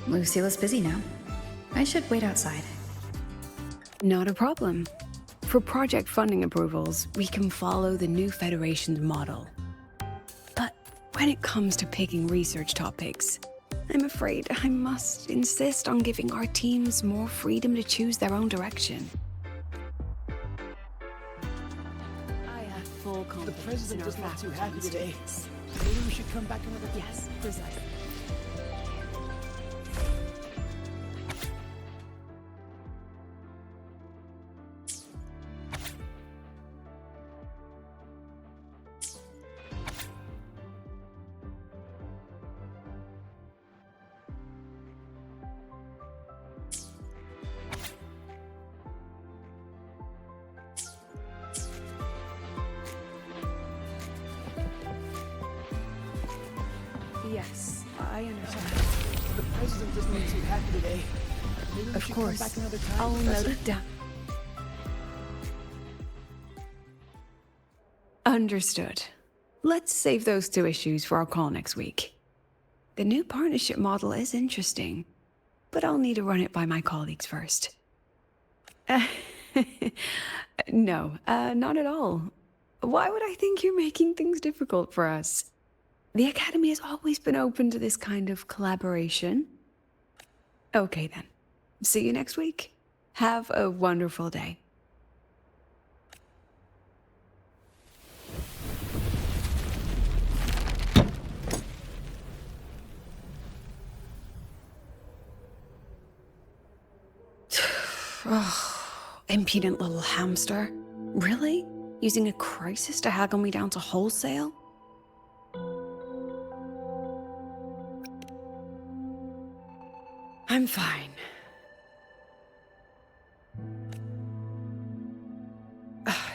Lucille's busy now. I should wait outside. Not a problem. For project funding approvals, we can follow the new Federation's model. But when it comes to picking research topics, I'm afraid I must insist on giving our teams more freedom to choose their own direction. I have full confidence The president in our is not too faculty happy and today. students. Maybe we should come back another time. Yes, precisely. Yes, I understand. The president doesn't look too happy today. Maybe we Of should course. come back another time. I'll note it down. Understood. Let's save those two issues for our call next week. The new partnership model is interesting, but I'll need to run it by my colleagues first. No, not at all. Why would I think you're making things difficult for us? The Academy has always been open to this kind of collaboration. Okay then. See you next week. Have a wonderful day. Oh, impudent little hamster. Really? Using a crisis to haggle me down to wholesale? I'm fine.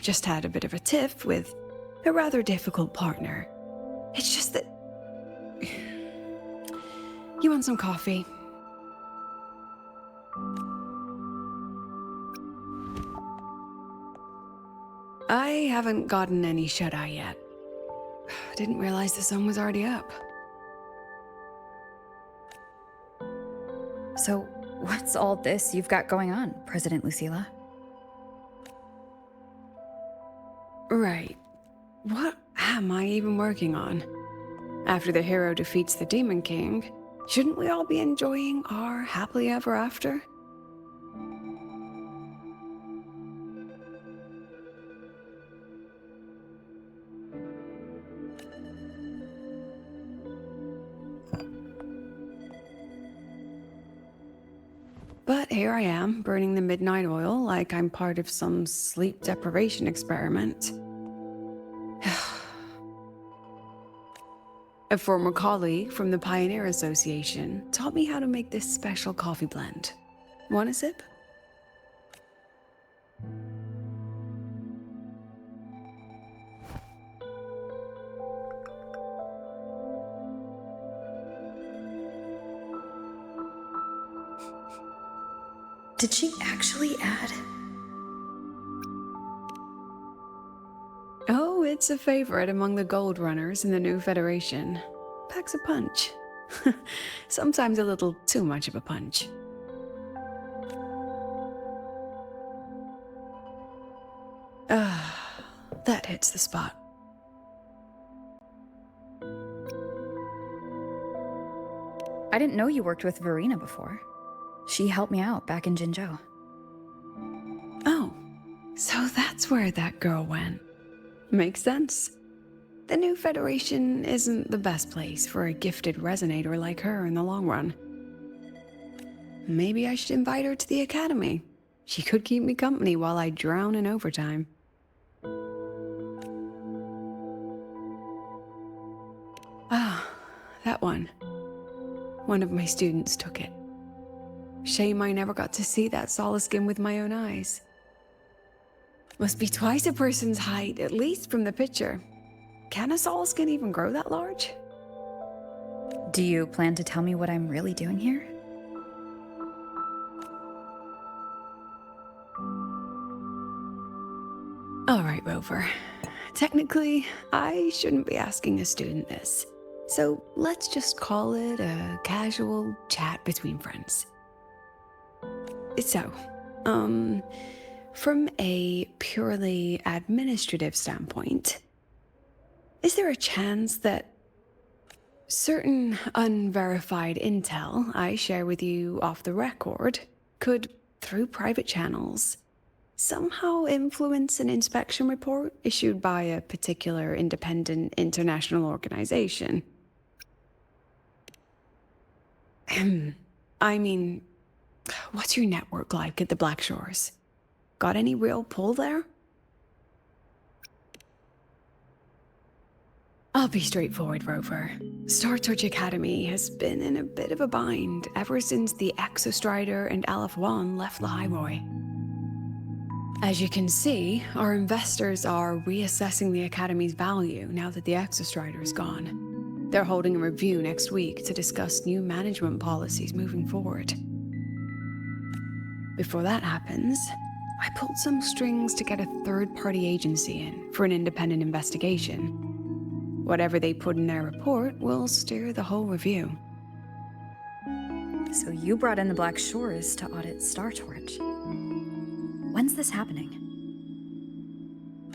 Just had a bit of a tiff with a rather difficult partner. It's just that... You want some coffee? I haven't gotten any shut-eye yet. Didn't realize the sun was already up. So, what's all this you've got going on, President Lucilla? Right. What am I even working on? After the hero defeats the Demon King, shouldn't we all be enjoying our happily ever after? But here I am, burning the midnight oil like I'm part of some sleep deprivation experiment. A former colleague from the Pioneer Association taught me how to make this special coffee blend. Want a sip? Did she actually add? Oh, it's a favorite among the gold runners in the new Federation. Packs a punch. Sometimes a little too much of a punch. That hits the spot. I didn't know you worked with Verena before. She helped me out back in Jinzhou. Oh, so that's where that girl went. Makes sense. The new Federation isn't the best place for a gifted resonator like her in the long run. Maybe I should invite her to the Academy. She could keep me company while I drown in overtime. Ah, that one. One of my students took it. Shame I never got to see that solid skin with my own eyes. Must be twice a person's height, at least from the picture. Can a solid skin even grow that large? Do you plan to tell me what I'm really doing here? All right, Rover. Technically, I shouldn't be asking a student this. So let's just call it a casual chat between friends. So, from a purely administrative standpoint, is there a chance that certain unverified intel I share with you off the record could, through private channels, somehow influence an inspection report issued by a particular independent international organization? I mean, what's your network like at the Black Shores? Got any real pull there? I'll be straightforward, Rover. Star Torch Academy has been in a bit of a bind ever since the Exostrider and Aleph 1 left the Highway. As you can see, our investors are reassessing the Academy's value now that the Exostrider is gone. They're holding a review next week to discuss new management policies moving forward. Before that happens, I pulled some strings to get a third-party agency in for an independent investigation. Whatever they put in their report will steer the whole review. So you brought in the Black Shores to audit Star Torch. When's this happening?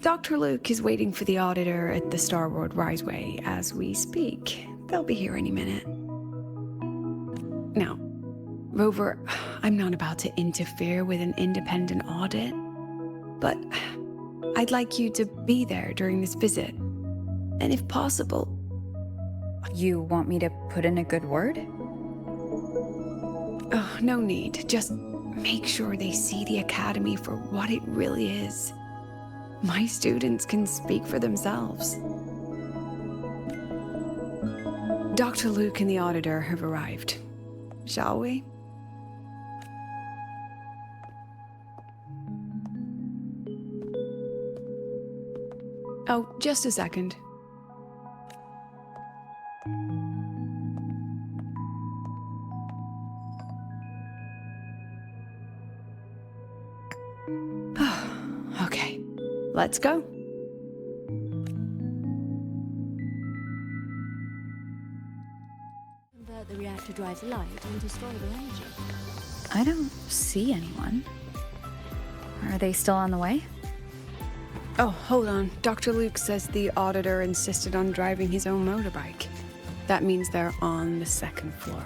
Dr. Luke is waiting for the auditor at the Starboard Riseway as we speak. They'll be here any minute. Now, Rover, I'm not about to interfere with an independent audit, but I'd like you to be there during this visit. And if possible... You want me to put in a good word? Oh, no need. Just make sure they see the Academy for what it really is. My students can speak for themselves. Dr. Luke and the auditor have arrived. Shall we? Oh, just a second. Okay, let's go. Convert the reactor drive's light into storable energy. I don't see anyone. Are they still on the way? Oh, hold on. Dr. Luke says the auditor insisted on driving his own motorbike. That means they're on the second floor.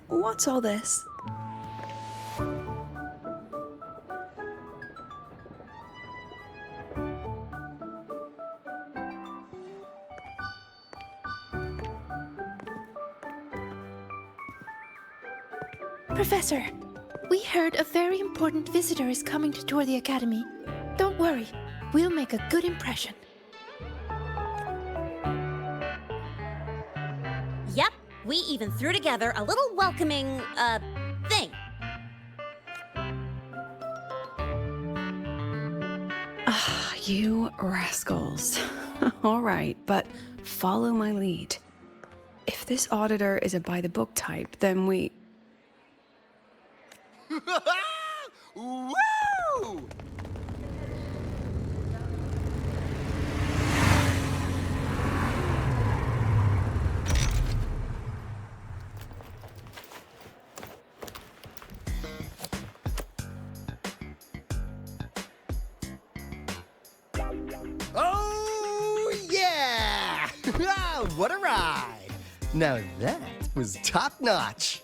What's all this? Professor, we heard a very important visitor is coming to tour the Academy. Don't worry, we'll make a good impression. Yep, we even threw together a little welcoming, thing. Ah, you rascals. All right, but follow my lead. If this auditor is a by-the-book type, then we... Woo! Oh, yeah! What a ride! Now that was top-notch.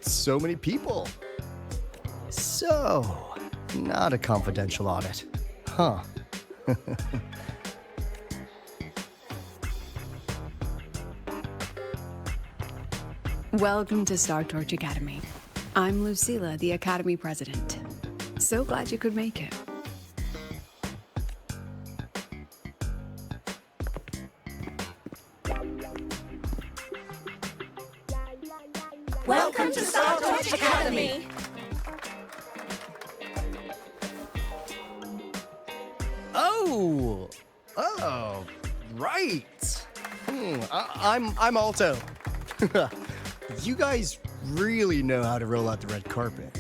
So many people. So, not a confidential audit, huh? Welcome to Star Torch Academy. I'm Lucilla, the Academy President. So glad you could make it. Welcome to Startorch Academy! Oh, right. I'm Alto. You guys really know how to roll out the red carpet.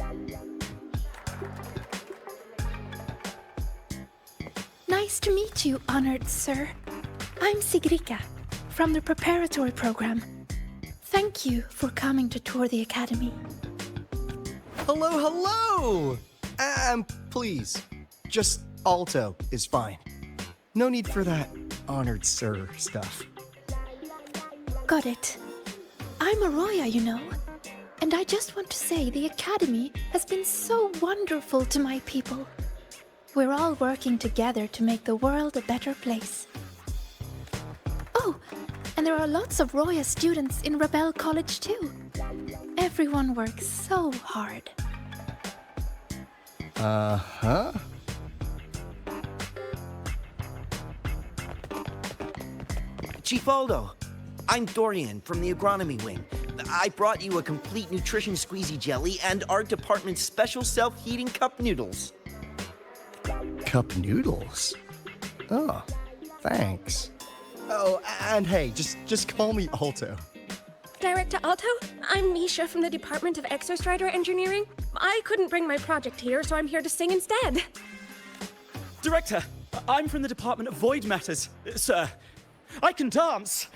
Nice to meet you, honored sir. I'm Sigrika, from the preparatory program. Thank you for coming to tour the academy. Hello! Please, just Alto is fine. No need for that honored sir stuff. Got it. I'm Arroya, you know. And I just want to say the academy has been so wonderful to my people. We're all working together to make the world a better place. Oh, and there are lots of Roya students in Rebel College too. Everyone works so hard. Uh-huh. Chief Aldo, I'm Dorian from the agronomy wing. I brought you a complete nutrition squeezy jelly and our department's special self-heating cup noodles. Cup noodles? Oh, thanks. Oh, and hey, just call me Alto. Director Alto, I'm Misha from the Department of Exostrider Engineering. I couldn't bring my project here, so I'm here to sing instead. Director, I'm from the Department of Void Matters, sir. I can dance.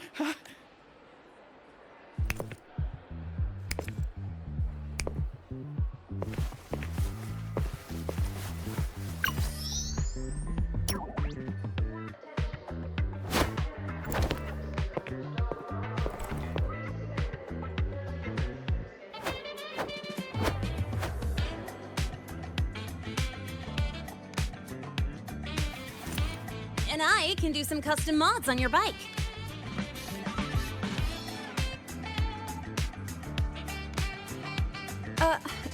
And I can do some custom mods on your bike.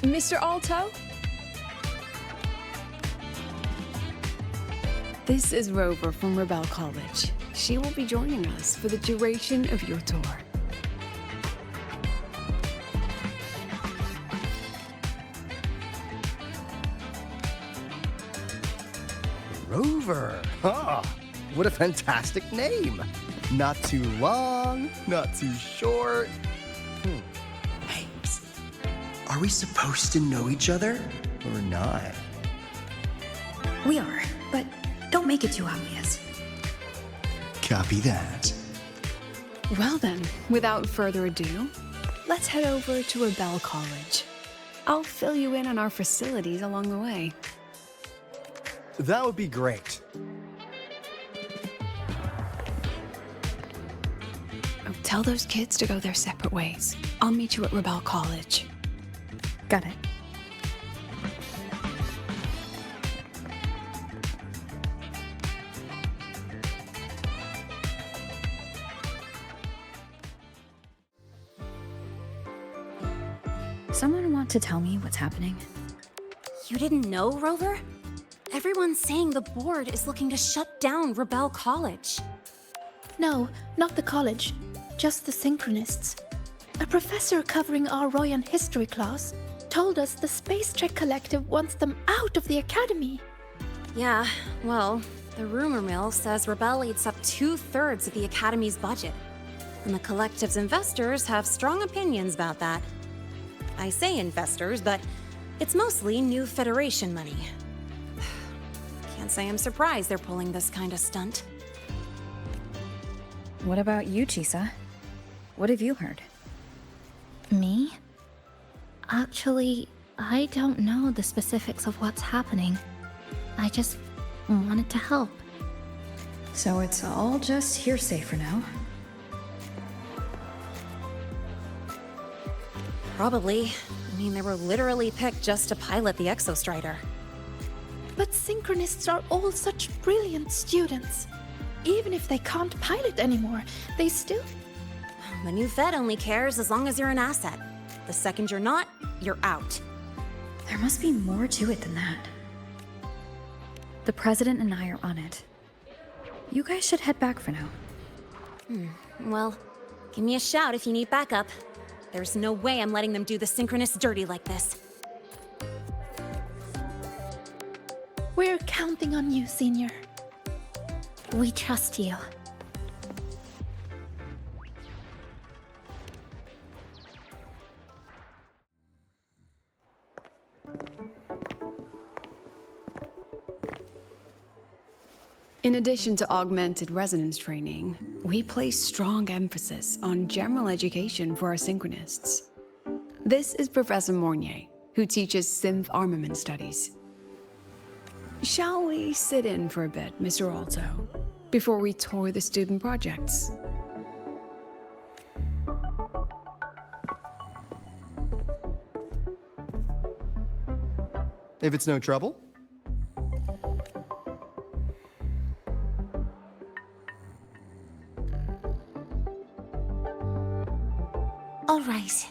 Mr. Alto? This is Rover from Rebel College. She will be joining us for the duration of your tour. Rover. Huh. What a fantastic name. Not too long, not too short. Hey, psst. Are we supposed to know each other or not? We are, but don't make it too obvious. Copy that. Well then, without further ado, let's head over to Rebel College. I'll fill you in on our facilities along the way. That would be great. Oh, tell those kids to go their separate ways. I'll meet you at Rebel College. Got it. Someone want to tell me what's happening? You didn't know, Rover? Everyone's saying the board is looking to shut down Rebel College. No, not the college, just the Synchronists. A professor covering our Royan history class told us the Space Trek Collective wants them out of the academy. Yeah, well, the rumor mill says Rebel eats up 2/3 of the Academy's budget. And the Collective's investors have strong opinions about that. I say investors, but it's mostly new Federation money. Can't say I'm surprised they're pulling this kind of stunt. What about you, Chisa? What have you heard? Me? Actually, I don't know the specifics of what's happening. I just wanted to help. So it's all just hearsay for now. Probably. I mean, they were literally picked just to pilot the Exostrider. But Synchronists are all such brilliant students. Even if they can't pilot anymore, they still... The new Fed only cares as long as you're an asset. The second you're not, you're out. There must be more to it than that. The President and I are on it. You guys should head back for now. Well, give me a shout if you need backup. There's no way I'm letting them do the synchronous dirty like this. We're counting on you, Senior. We trust you. In addition to augmented resonance training, we place strong emphasis on general education for our synchronists. This is Professor Mornier, who teaches synth armament studies. Shall we sit in for a bit, Mr. Alto, before we tour the student projects? If it's no trouble. All right.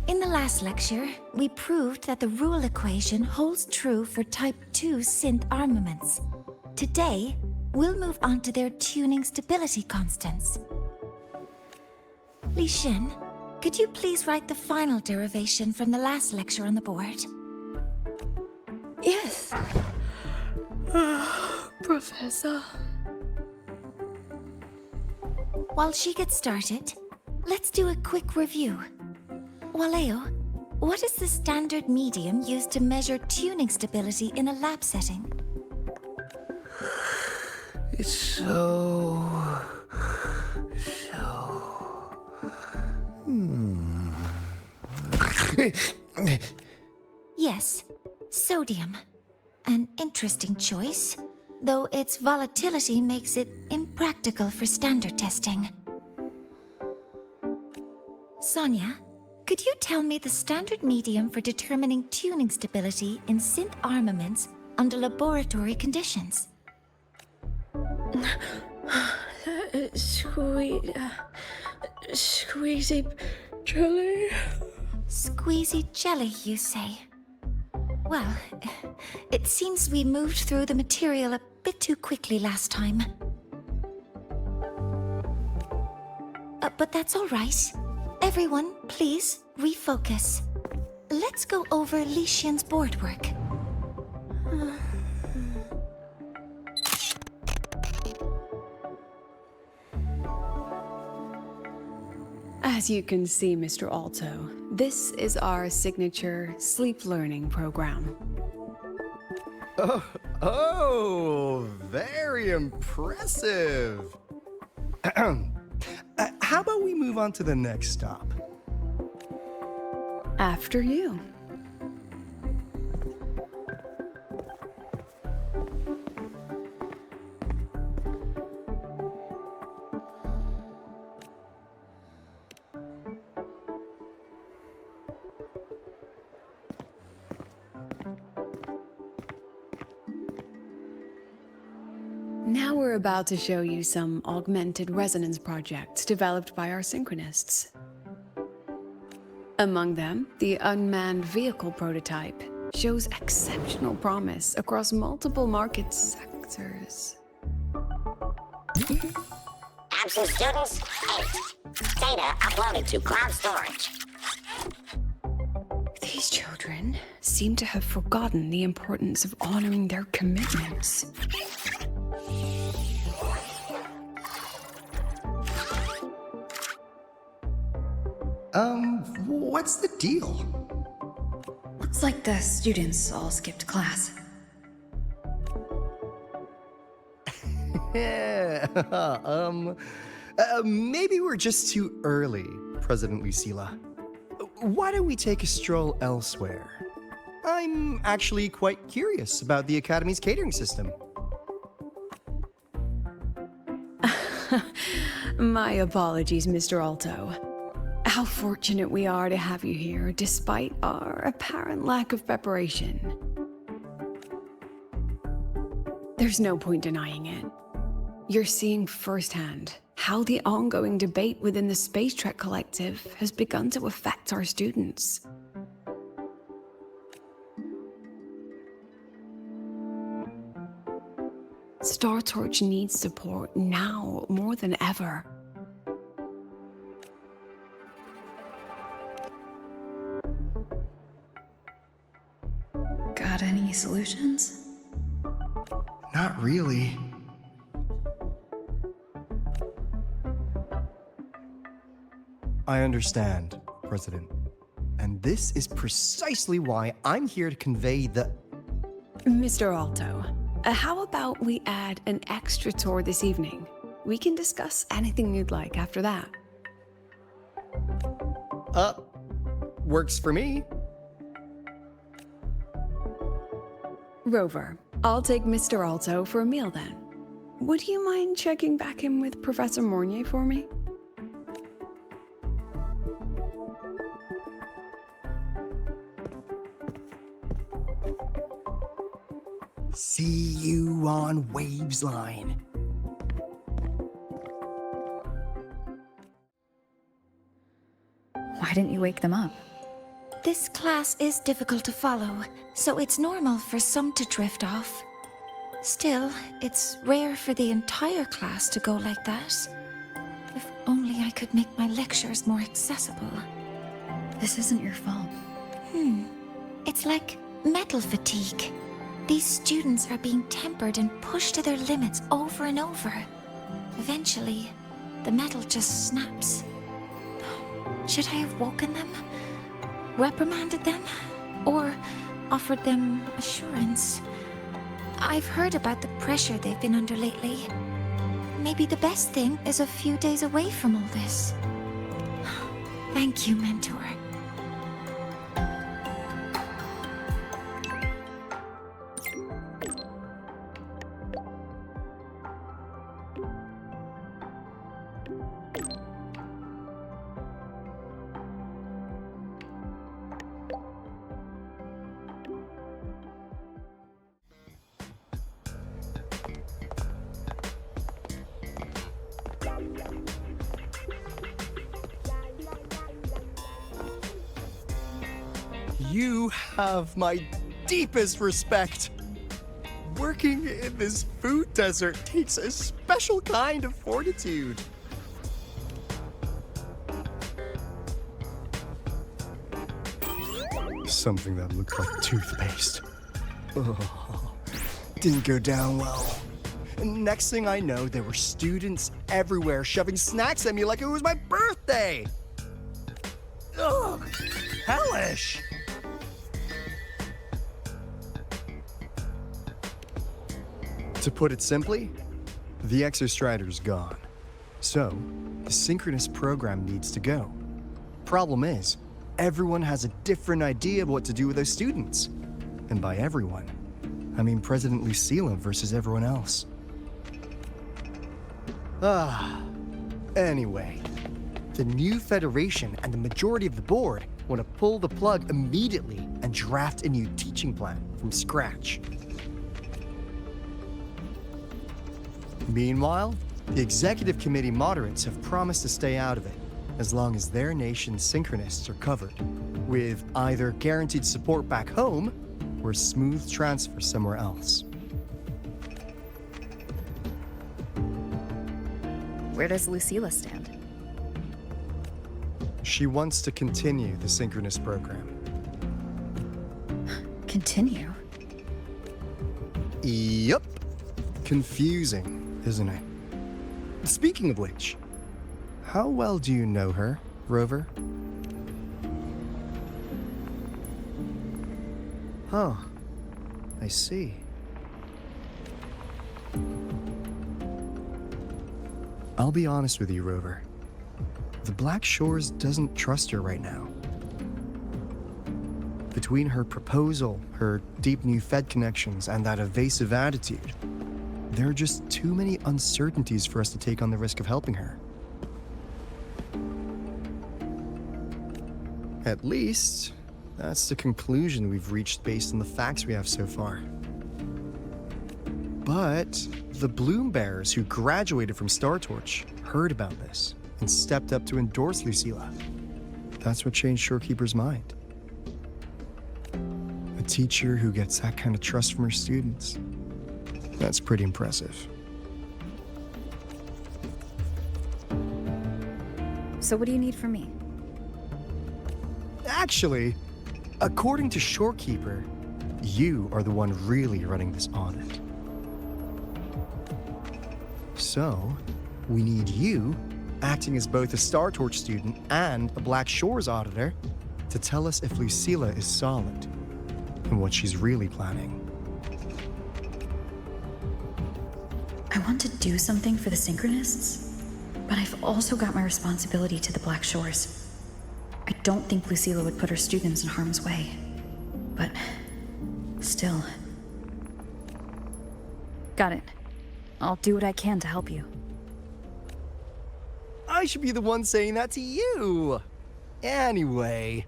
In the last lecture, we proved that the rule equation holds true for Type 2 synth armaments. Today, we'll move on to their tuning stability constants. Li Xin, could you please write the final derivation from the last lecture on the board? Yes. Professor. While she gets started, let's do a quick review. Waleo, what is the standard medium used to measure tuning stability in a lab setting? It's so... Yes, sodium. An interesting choice, though its volatility makes it impractical for standard testing. Sonia, could you tell me the standard medium for determining tuning stability in synth armaments under laboratory conditions? Squeezy jelly. Squeezy jelly, you say? Well, it seems we moved through the material a bit too quickly last time. But that's all right. Everyone, please, refocus. Let's go over Li Xian's board work. As you can see, Mr. Alto, this is our signature sleep learning program. Oh, very impressive. How about we move on to the next stop? After you. Now we're about to show you some augmented resonance projects developed by our synchronists. Among them, the unmanned vehicle prototype shows exceptional promise across multiple market sectors. Absent students, 8. Data uploaded to cloud storage. These children seem to have forgotten the importance of honoring their commitments. What's the deal? Looks like the students all skipped class. Yeah, maybe we're just too early, President Lucila. Why don't we take a stroll elsewhere? I'm actually quite curious about the Academy's catering system. My apologies, Mr. Alto. How fortunate we are to have you here, despite our apparent lack of preparation. There's no point denying it. You're seeing firsthand how the ongoing debate within the Space Trek Collective has begun to affect our students. Star Torch needs support now more than ever. solutions? Not really. I understand, President. And this is precisely why I'm here to convey the... Mr. Alto, how about we add an extra tour this evening? We can discuss anything you'd like after that. Works for me. Rover, I'll take Mr. Alto for a meal then. Would you mind checking back in with Professor Mornier for me? See you on Waves Line. Why didn't you wake them up? This class is difficult to follow, so it's normal for some to drift off. Still, it's rare for the entire class to go like that. If only I could make my lectures more accessible. This isn't your fault. It's like metal fatigue. These students are being tempered and pushed to their limits over and over. Eventually, the metal just snaps. Should I have woken them? Reprimanded them? Or offered them assurance? I've heard about the pressure they've been under lately. Maybe the best thing is a few days away from all this. Thank you, Mentor. You have my deepest respect. Working in this food desert takes a special kind of fortitude. Something that looked like toothpaste. Oh, didn't go down well. And next thing I know, there were students everywhere shoving snacks at me like it was my birthday. Ugh, hellish. To put it simply, the Exostrider's gone. So, the synchronous program needs to go. Problem is, everyone has a different idea of what to do with those students. And by everyone, I mean President Lucilla versus everyone else. Anyway, the new Federation and the majority of the board want to pull the plug immediately and draft a new teaching plan from scratch. Meanwhile, the executive committee moderates have promised to stay out of it, as long as their nation's synchronists are covered, with either guaranteed support back home or a smooth transfer somewhere else. Where does Lucilla stand? She wants to continue the synchronous program. Continue? Yup. Confusing, isn't it? Speaking of which, how well do you know her, Rover? Oh, I see. I'll be honest with you, Rover. The Black Shores doesn't trust her right now. Between her proposal, her deep new Fed connections, and that evasive attitude, there are just too many uncertainties for us to take on the risk of helping her. At least, that's the conclusion we've reached based on the facts we have so far. But the Bloom Bearers who graduated from Star Torch heard about this and stepped up to endorse Lucilla. That's what changed Shorekeeper's mind. A teacher who gets that kind of trust from her students. That's pretty impressive. So what do you need from me? Actually, according to Shorekeeper, you are the one really running this audit. So, we need you, acting as both a Star Torch student and a Black Shores auditor, to tell us if Lucilla is solid and what she's really planning. I want to do something for the Synchronists, but I've also got my responsibility to the Black Shores. I don't think Lucilla would put her students in harm's way, but still. Got it. I'll do what I can to help you. I should be the one saying that to you. Anyway,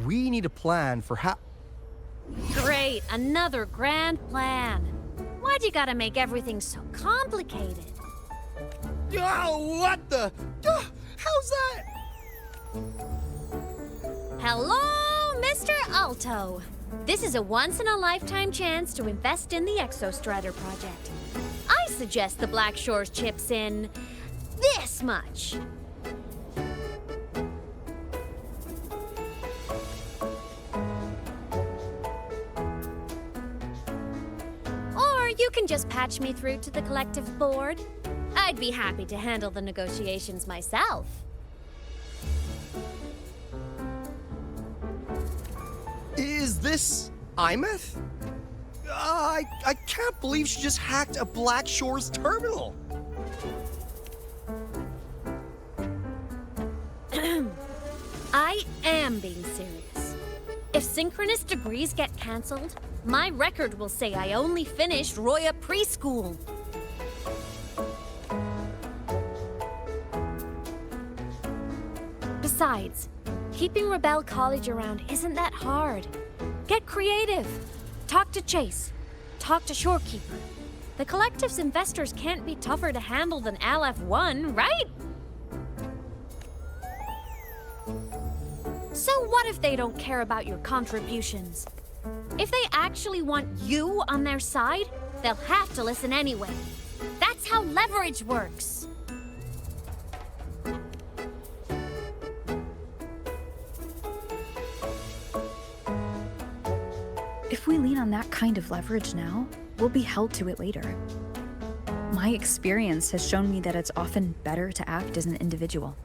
we need a plan for how... Great, another grand plan. Why'd you gotta make everything so complicated? Oh, what the... how's that? Hello, Mr. Alto. This is a once-in-a-lifetime chance to invest in the Exostrider project. I suggest the Black Shores chips in this much. Or you can just patch me through to the collective board. I'd be happy to handle the negotiations myself. Is this Imeth? I can't believe she just hacked a Black Shores terminal. I am being serious. If synchronous degrees get cancelled, my record will say I only finished Roya preschool. Besides, keeping Rebel College around isn't that hard. Get creative. Talk to Chase. Talk to Shorekeeper. The Collective's investors can't be tougher to handle than LF1, right? So what if they don't care about your contributions? If they actually want you on their side, they'll have to listen anyway. That's how leverage works. If we lean on that kind of leverage now, we'll be held to it later. My experience has shown me that it's often better to act as an individual.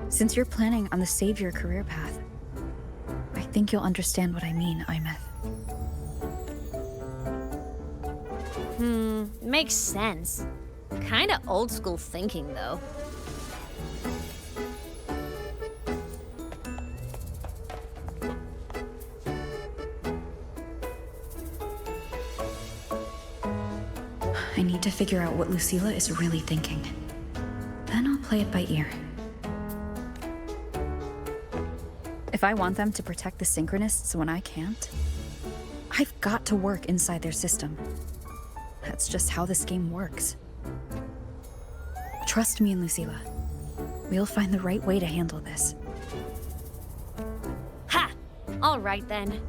Since you're planning on the savior career path, I think you'll understand what I mean, Imeth. Makes sense. Kinda old school thinking, though. I need to figure out what Lucilla is really thinking. Then I'll play it by ear. If I want them to protect the Synchronists when I can't, I've got to work inside their system. That's just how this game works. Trust me and Lucilla. We'll find the right way to handle this. Ha! All right then.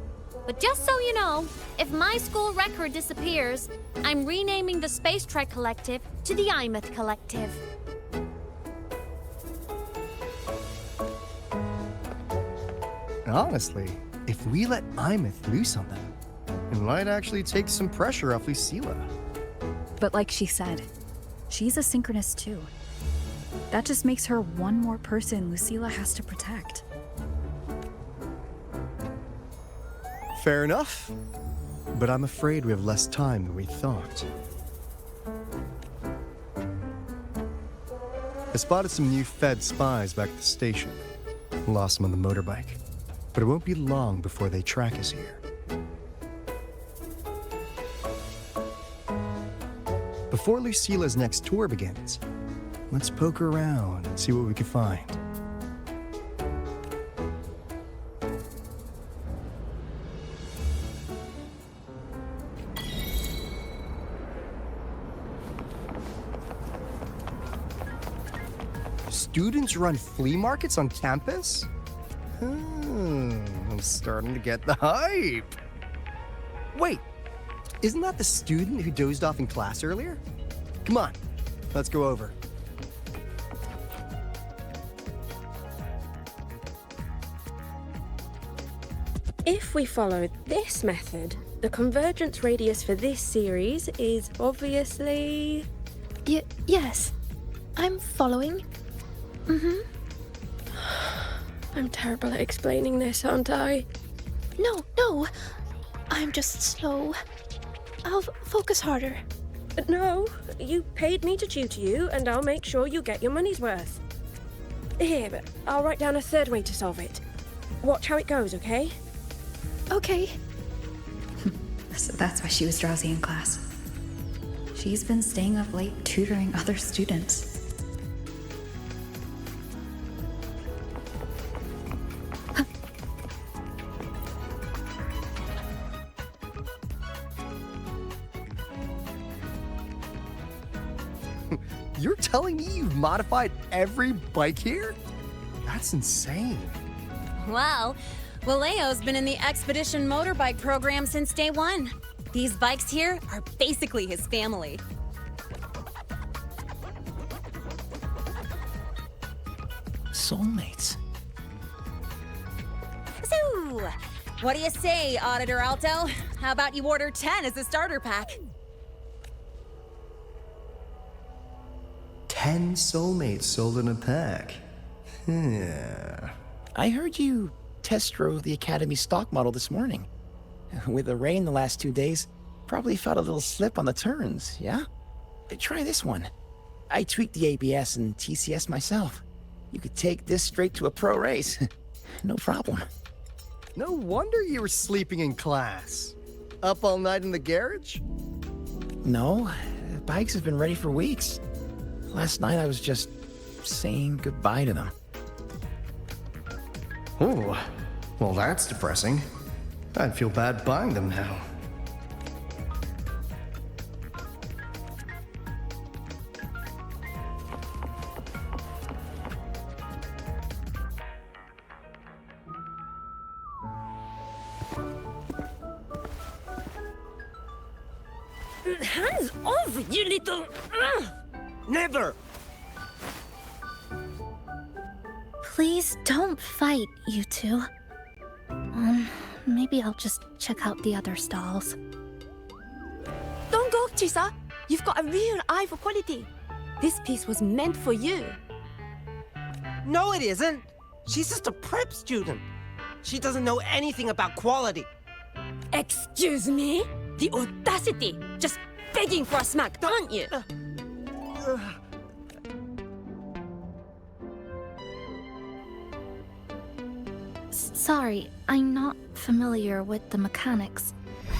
But just so you know, if my school record disappears, I'm renaming the Space Trek Collective to the Imeth Collective. Honestly, if we let Imeth loose on them, it might actually take some pressure off Lucilla. But like she said, she's a Synchronist too. That just makes her one more person Lucilla has to protect. Fair enough. But I'm afraid we have less time than we thought. I spotted some new Fed spies back at the station. Lost them on the motorbike. But it won't be long before they track us here. Before Lucilla's next tour begins, let's poke around and see what we can find. Students run flea markets on campus? I'm starting to get the hype. Wait, isn't that the student who dozed off in class earlier? Come on, let's go over. If we follow this method, the convergence radius for this series is obviously... Yes. I'm following. I'm terrible at explaining this, aren't I? No. I'm just slow. I'll focus harder. No, you paid me to tutor you, and I'll make sure you get your money's worth. Here, I'll write down a third way to solve it. Watch how it goes, okay? Okay. So that's why she was drowsy in class. She's been staying up late tutoring other students. You're telling me you've modified every bike here? That's insane. Well, Waleo's been in the Expedition motorbike program since day one. These bikes here are basically his family. Soulmates. So, what do you say, Auditor Alto? How about you order 10 as a starter pack? 10 soulmates sold in a pack. I heard you test drove the Academy stock model this morning. With the rain the last 2 days, probably felt a little slip on the turns, yeah? Try this one. I tweaked the ABS and TCS myself. You could take this straight to a pro race. No problem. No wonder you were sleeping in class. Up all night in the garage? No, bikes have been ready for weeks. Last night I was just saying goodbye to them. Oh, well that's depressing. I'd feel bad buying them now. Hands off, you little... Never! Please don't fight, you two. Maybe I'll just check out the other stalls. Don't go, Chisa. You've got a real eye for quality. This piece was meant for you. No, it isn't. She's just a prep student. She doesn't know anything about quality. Excuse me? The audacity! Just begging for a smack, aren't you? Sorry, I'm not familiar with the mechanics,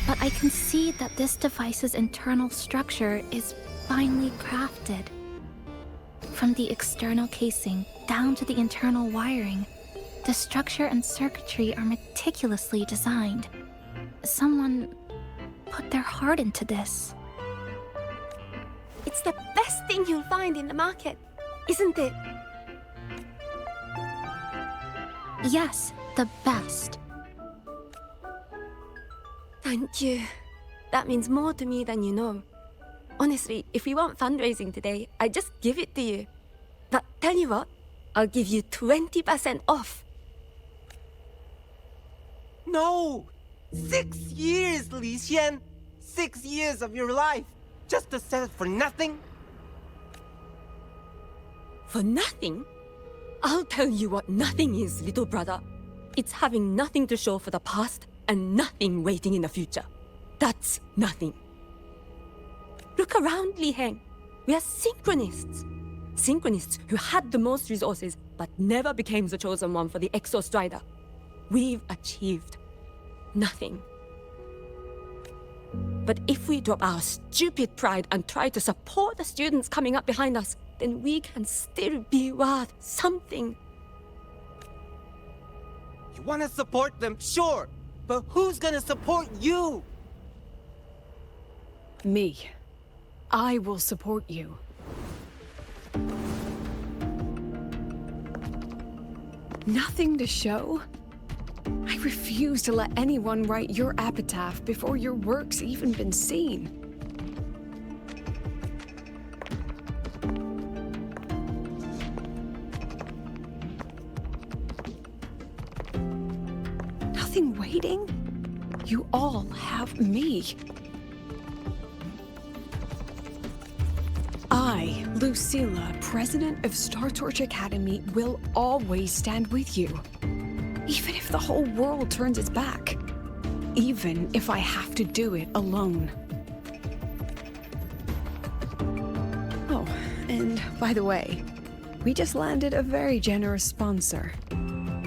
but I can see that this device's internal structure is finely crafted. From the external casing down to the internal wiring, the structure and circuitry are meticulously designed. Someone put their heart into this. It's the best thing you'll find in the market, isn't it? Yes, the best. Thank you. That means more to me than you know. Honestly, if we want fundraising today, I'd just give it to you. But tell you what, I'll give you 20% off. No! 6 years, Li Xian! 6 years of your life, just to sell it for nothing? For nothing? I'll tell you what nothing is, little brother. It's having nothing to show for the past and nothing waiting in the future. That's nothing. Look around, Li Heng. We are synchronists. Synchronists who had the most resources but never became the chosen one for the Exo Strider. We've achieved nothing. But if we drop our stupid pride and try to support the students coming up behind us, then we can still be worth something. You want to support them, sure, but who's gonna support you? Me. I will support you. Nothing to show? I refuse to let anyone write your epitaph before your work's even been seen. everything waiting? You all have me. I, Lucilla, president of Star Torch Academy, will always stand with you. Even if the whole world turns its back. Even if I have to do it alone. Oh, and by the way, we just landed a very generous sponsor.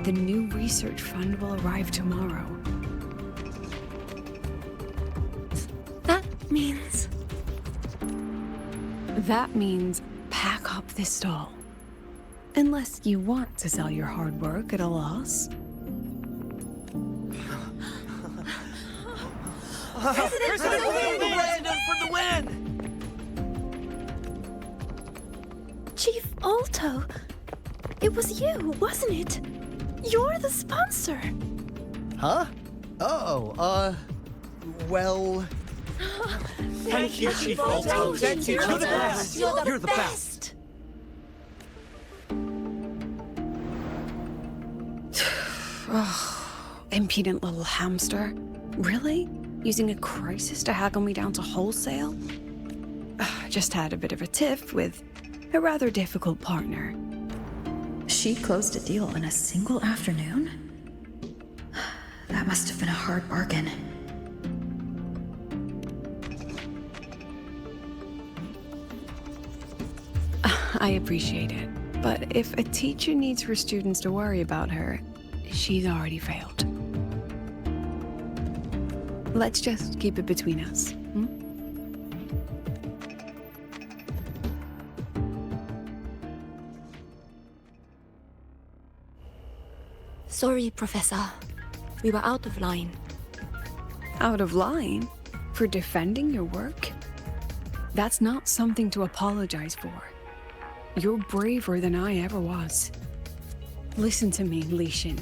The new research fund will arrive tomorrow. That means pack up this stall. Unless you want to sell your hard work at a loss. President for the win! Chief Alto, it was you, wasn't it? You're the sponsor. Huh? Oh, well... Thank you, Chief Alto. Thank you. You're the best. You're the best. Impudent little hamster. Really? Using a crisis to haggle me down to wholesale? Just had a bit of a tiff with a rather difficult partner. She closed a deal in a single afternoon? That must have been a hard bargain. I appreciate it, but if a teacher needs her students to worry about her, she's already failed. Let's just keep it between us. Sorry, Professor. We were out of line. Out of line? For defending your work? That's not something to apologize for. You're braver than I ever was. Listen to me, Li Xin.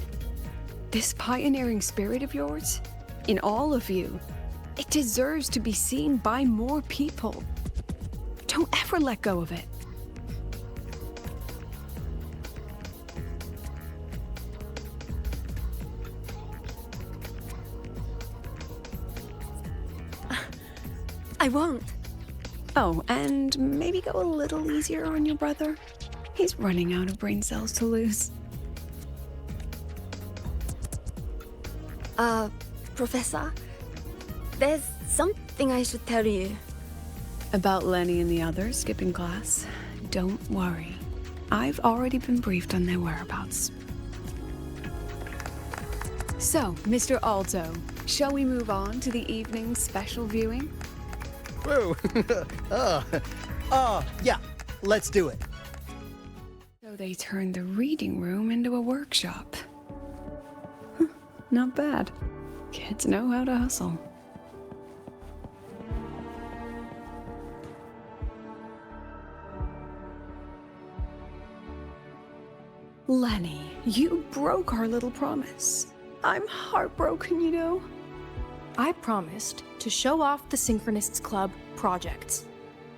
This pioneering spirit of yours, in all of you, it deserves to be seen by more people. Don't ever let go of it. I won't. Oh, and maybe go a little easier on your brother. He's running out of brain cells to lose. Professor, there's something I should tell you. About Lenny and the others skipping class? Don't worry. I've already been briefed on their whereabouts. So, Mr. Alto, shall we move on to the evening's special viewing? Whoa. Yeah, let's do it. So they turned the reading room into a workshop. Not bad. Kids know how to hustle. Lenny, you broke our little promise. I'm heartbroken, you know. I promised to show off the Synchronists Club projects.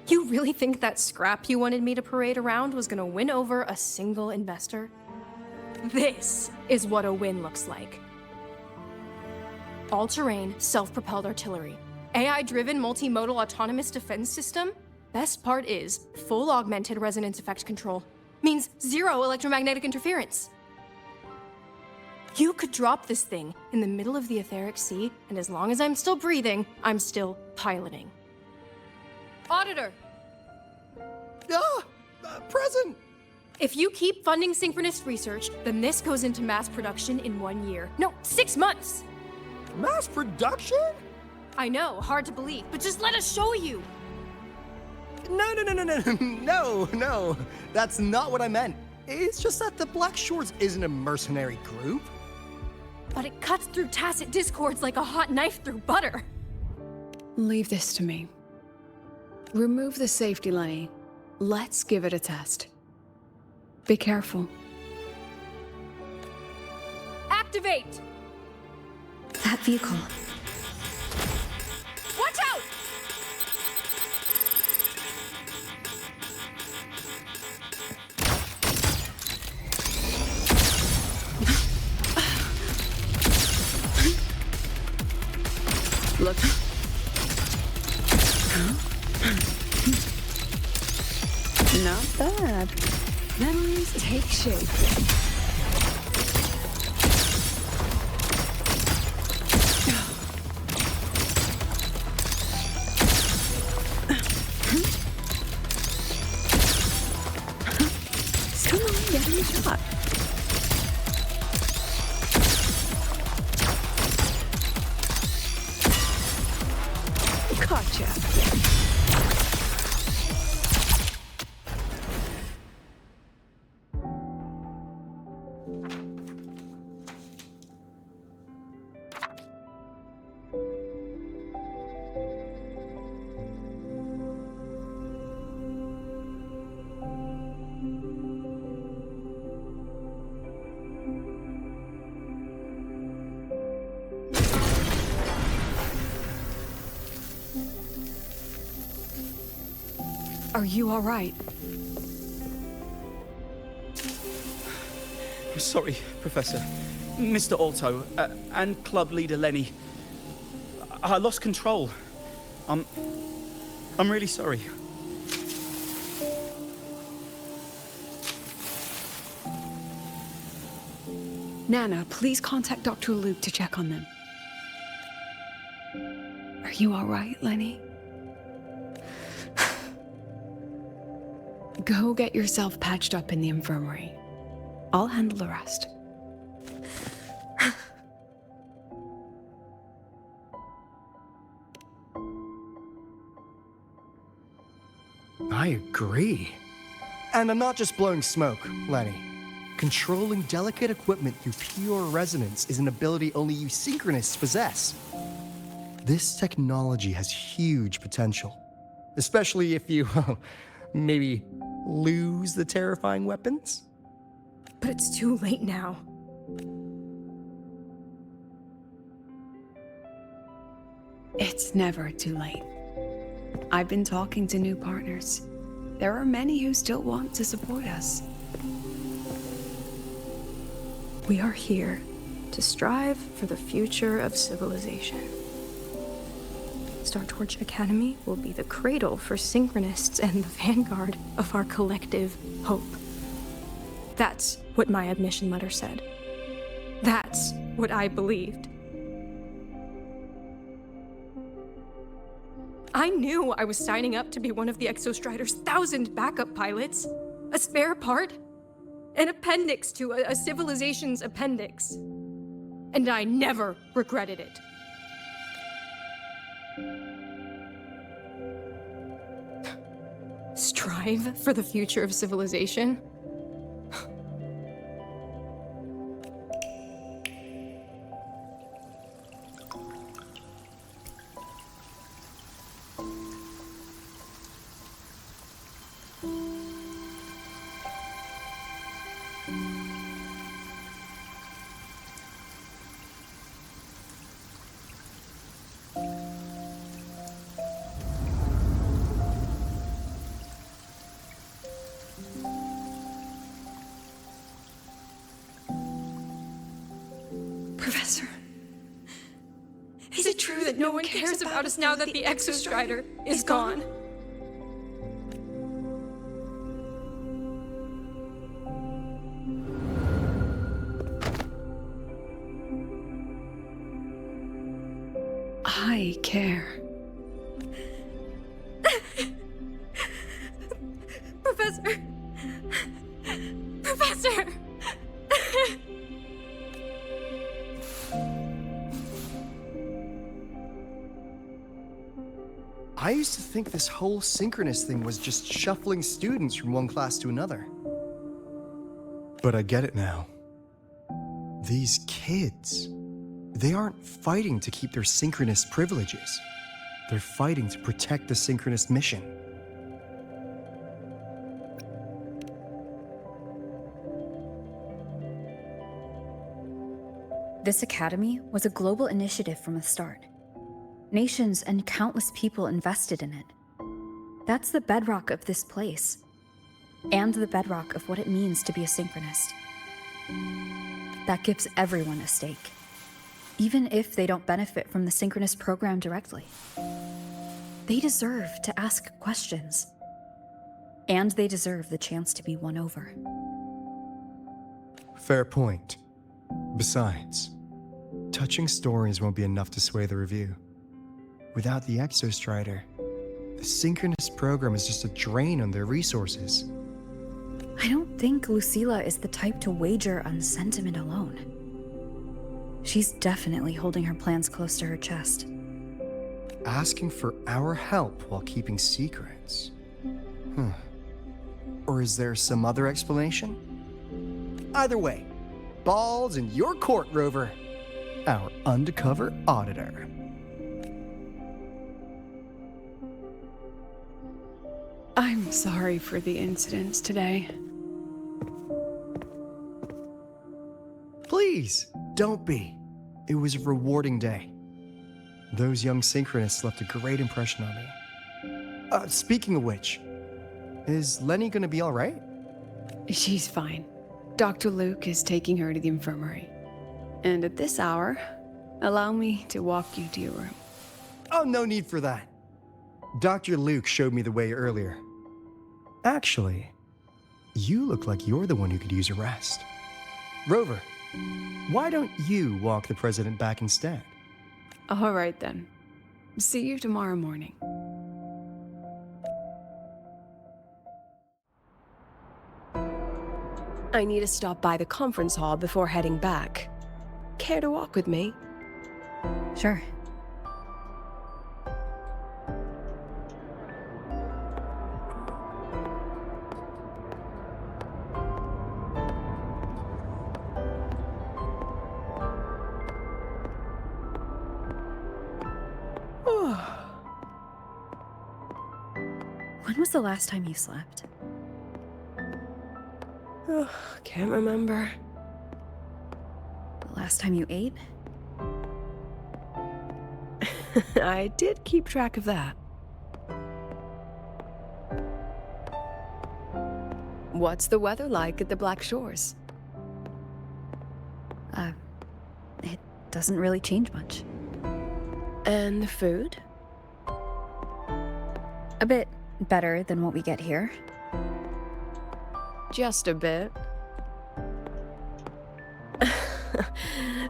You really think that scrap you wanted me to parade around was gonna win over a single investor? This is what a win looks like. All-terrain, self-propelled artillery. AI-driven multimodal autonomous defense system? Best part is, full augmented resonance effect control. Means zero electromagnetic interference. You could drop this thing in the middle of the etheric sea, and as long as I'm still breathing, I'm still piloting. Auditor! Present! If you keep funding synchronous research, then this goes into mass production in 1 year. No, 6 months! Mass production? I know, hard to believe, but just let us show you! No. That's not what I meant. It's just that the Black Shores isn't a mercenary group. But it cuts through tacit discords like a hot knife through butter. Leave this to me. Remove the safety, Lenny. Let's give it a test. Be careful. Activate! That vehicle. Watch out! Not bad. Memories take shape. Come on, get in the shot. Gotcha. Are you all right? Sorry, Professor. Mr. Alto, and club leader Lenny. I lost control. I'm really sorry. Nana, please contact Dr. Luke to check on them. Are you all right, Lenny? Go get yourself patched up in the infirmary. I'll handle the rest. I agree. And I'm not just blowing smoke, Lenny. Controlling delicate equipment through pure resonance is an ability only you synchronists possess. This technology has huge potential, especially if you, maybe lose the terrifying weapons? But it's too late now. It's never too late. I've been talking to new partners. There are many who still want to support us. We are here to strive for the future of civilization. Star Torch Academy will be the cradle for synchronists and the vanguard of our collective hope. That's what my admission letter said. That's what I believed. I knew I was signing up to be one of the Exostrider's 1,000 backup pilots, a spare part, an appendix to a civilization's appendix. And I never regretted it. Strive for the future of civilization? Professor, Is it true that no one cares about us now that the Exostrider is gone? I care. Professor! Professor! I used to think this whole synchronous thing was just shuffling students from one class to another. But I get it now. These kids, they aren't fighting to keep their synchronous privileges. They're fighting to protect the synchronous mission. This academy was a global initiative from the start. Nations and countless people invested in it. That's the bedrock of this place, and the bedrock of what it means to be a synchronist. That gives everyone a stake, even if they don't benefit from the synchronous program directly. They deserve to ask questions. And they deserve the chance to be won over. Fair point. Besides, touching stories won't be enough to sway the review. Without the Exostrider, the synchronous program is just a drain on their resources. I don't think Lucilla is the type to wager on sentiment alone. She's definitely holding her plans close to her chest. Asking for our help while keeping secrets? Or is there some other explanation? Either way, ball's in your court, Rover. Our undercover auditor. I'm sorry for the incidents today. Please, don't be. It was a rewarding day. Those young synchronists left a great impression on me. Speaking of which, is Lenny gonna be all right? She's fine. Dr. Luke is taking her to the infirmary. And at this hour, allow me to walk you to your room. Oh, no need for that. Dr. Luke showed me the way earlier. Actually, you look like you're the one who could use a rest. Rover, why don't you walk the president back instead? All right then. See you tomorrow morning. I need to stop by the conference hall before heading back. Care to walk with me? Sure. When was the last time you slept? Can't remember. The last time you ate? I did keep track of that. What's the weather like at the Black Shores? It doesn't really change much. And the food? A bit better than what we get here. Just a bit.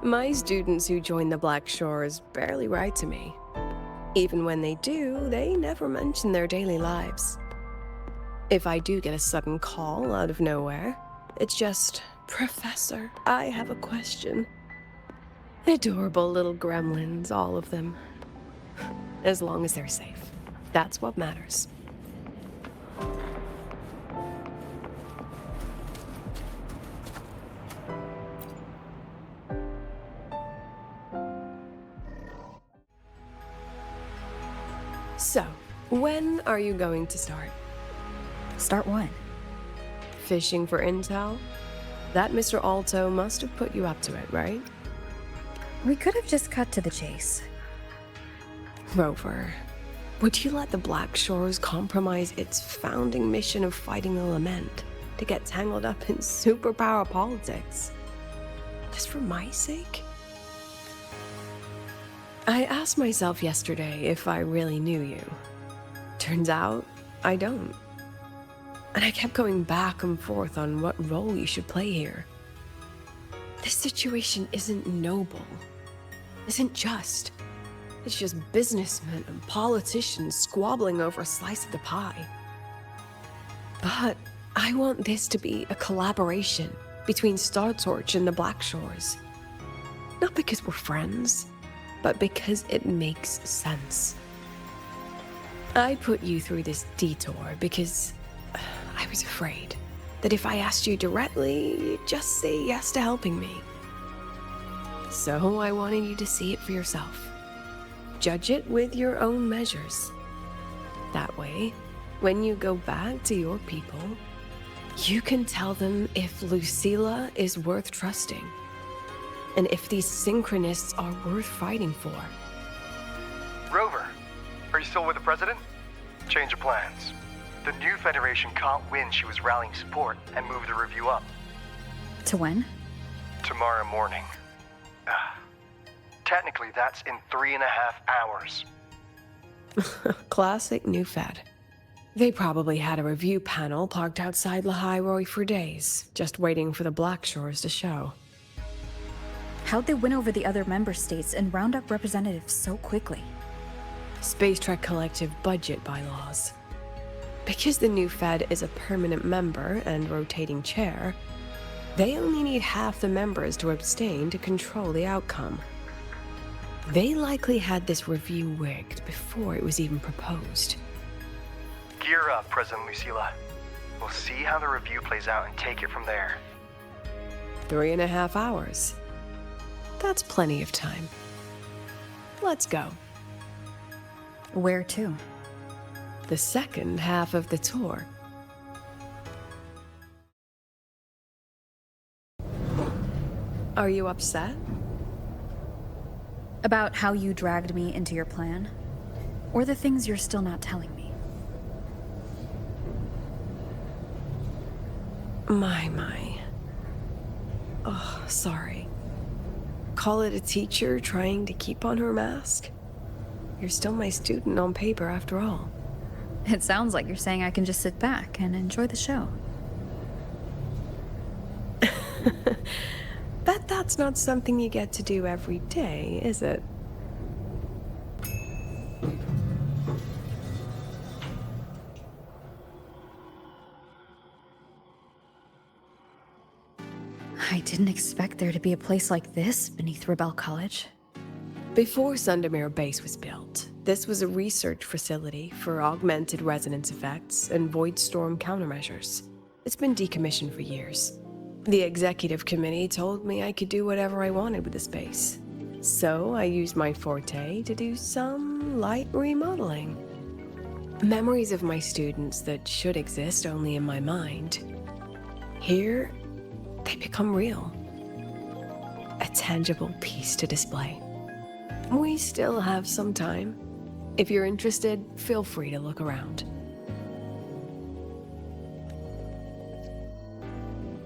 My students who join the Black Shores barely write to me. Even when they do, they never mention their daily lives. If I do get a sudden call out of nowhere, it's just, "Professor, I have a question." Adorable little gremlins, all of them. As long as they're safe. That's what matters. So, when are you going to start? Start what? Fishing for intel? That Mr. Alto must have put you up to it, right? We could have just cut to the chase. Rover, would you let the Black Shores compromise its founding mission of fighting the Lament to get tangled up in superpower politics? Just for my sake? I asked myself yesterday if I really knew you. Turns out, I don't. And I kept going back and forth on what role you should play here. This situation isn't noble, isn't just. It's just businessmen and politicians squabbling over a slice of the pie. But I want this to be a collaboration between Star Torch and the Black Shores. Not because we're friends, but because it makes sense. I put you through this detour because I was afraid that if I asked you directly, you'd just say yes to helping me. So I wanted you to see it for yourself. Judge it with your own measures. That way, when you go back to your people, you can tell them if Lucilla is worth trusting, and if these synchronists are worth fighting for. Rover, are you still with the president? Change of plans. The new Federation can't win. She was rallying support and moved the review up. To when? Tomorrow morning. Technically, that's in 3.5 hours. Classic new Fed. They probably had a review panel parked outside Lahai for days, just waiting for the Black Shores to show. How'd they win over the other member states and round up representatives so quickly? Space Trek Collective budget bylaws. Because the new Fed is a permanent member and rotating chair, they only need half the members to abstain to control the outcome. They likely had this review rigged before it was even proposed. Gear up, President Lucilla. We'll see how the review plays out and take it from there. 3.5 hours. That's plenty of time. Let's go. Where to? The second half of the tour. Are you upset? About how you dragged me into your plan? Or the things you're still not telling me? My. Oh, sorry. Call it a teacher trying to keep on her mask? You're still my student on paper after all. It sounds like you're saying I can just sit back and enjoy the show. Bet that's not something you get to do every day, is it? I didn't expect there to be a place like this beneath Rebel College. Before Sundermere Base was built, this was a research facility for augmented resonance effects and void storm countermeasures. It's been decommissioned for years. The executive committee told me I could do whatever I wanted with the space. So I used my forte to do some light remodeling. Memories of my students that should exist only in my mind. Here, they become real. A tangible piece to display. We still have some time. If you're interested, feel free to look around.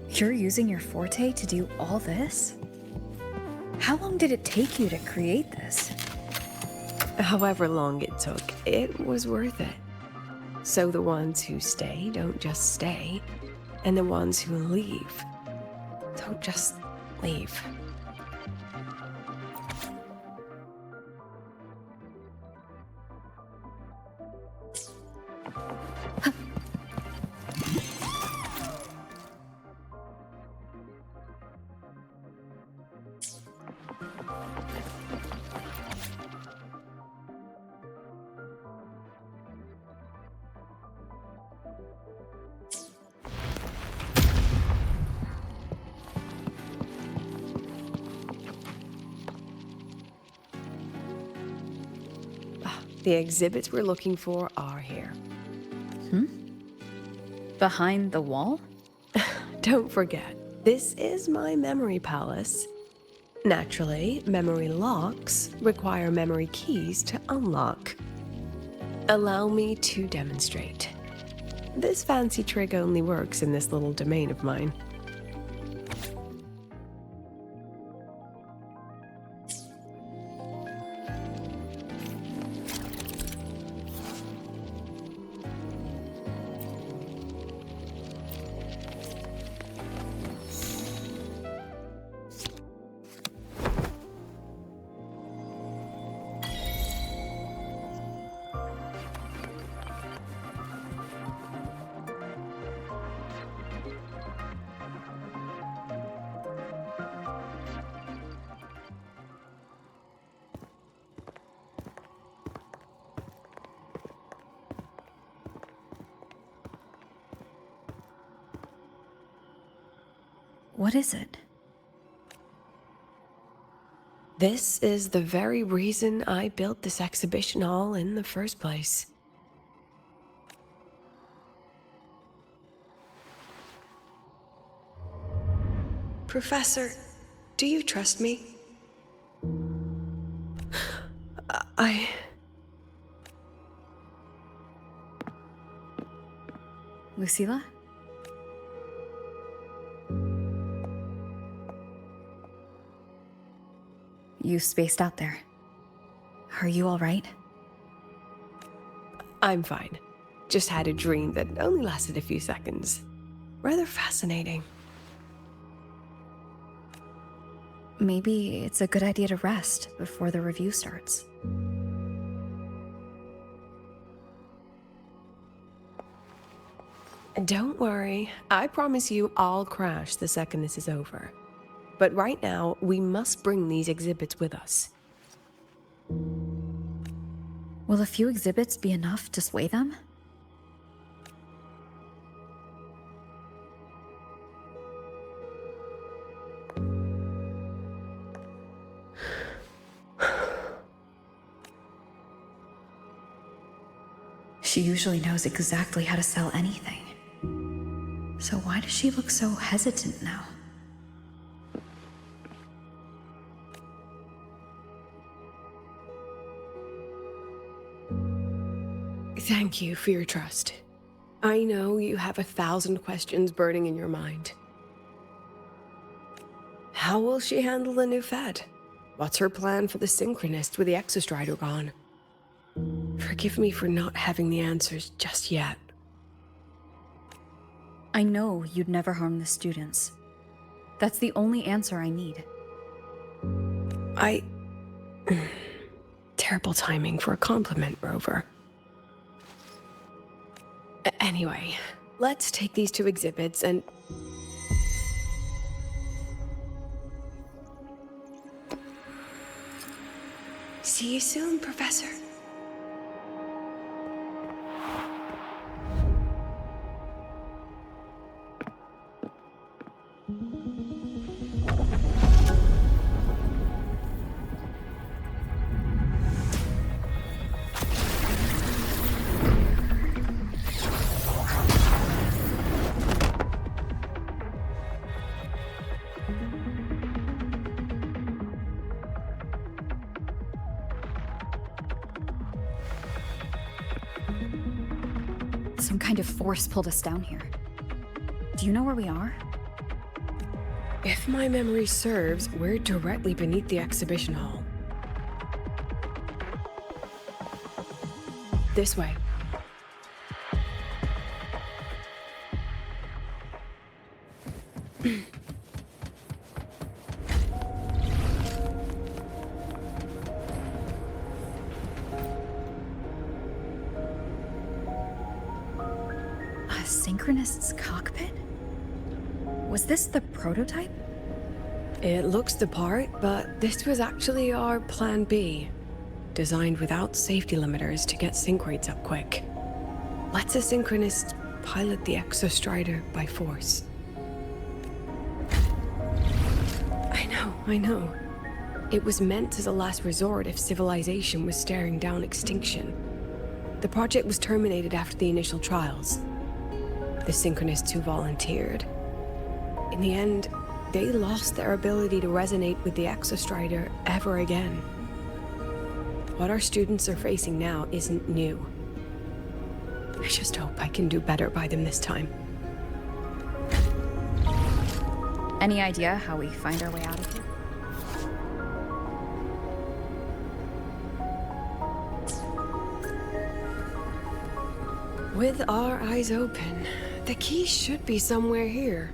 You're using your forte to do all this? How long did it take you to create this? However long it took, it was worth it. So the ones who stay don't just stay, and the ones who leave don't just leave. The exhibits we're looking for are here. Behind the wall? Don't forget, this is my memory palace. Naturally, memory locks require memory keys to unlock. Allow me to demonstrate. This fancy trick only works in this little domain of mine. What is it? This is the very reason I built this exhibition hall in the first place. Professor, do you trust me? Lucilla? You spaced out there. Are you all right? I'm fine. just had a dream that only lasted a few seconds. Rather fascinating. Maybe it's a good idea to rest before the review starts. Don't worry, I promise you I'll crash the second this is over. But right now, we must bring these exhibits with us. Will a few exhibits be enough to sway them? She usually knows exactly how to sell anything. So why does she look so hesitant now? Thank you for your trust. I know you have 1,000 questions burning in your mind. How will she handle the new Fed? What's her plan for the Synchronist with the Exostrider gone? Forgive me for not having the answers just yet. I know you'd never harm the students. That's the only answer I need. Terrible timing for a compliment, Rover. Anyway, let's take these 2 exhibits and... See you soon, Professor. Some kind of force pulled us down here. Do you know where we are? If my memory serves, we're directly beneath the exhibition hall. This way. A Synchronist's cockpit? Was this the prototype? It looks the part, but this was actually our Plan B. Designed without safety limiters to get sync rates up quick. Lets a Synchronist pilot the Exostrider by force. I know. It was meant as a last resort if civilization was staring down extinction. The project was terminated after the initial trials. The Synchronists who volunteered. In the end, they lost their ability to resonate with the Exostrider ever again. What our students are facing now isn't new. I just hope I can do better by them this time. Any idea how we find our way out of here? With our eyes open, the key should be somewhere here.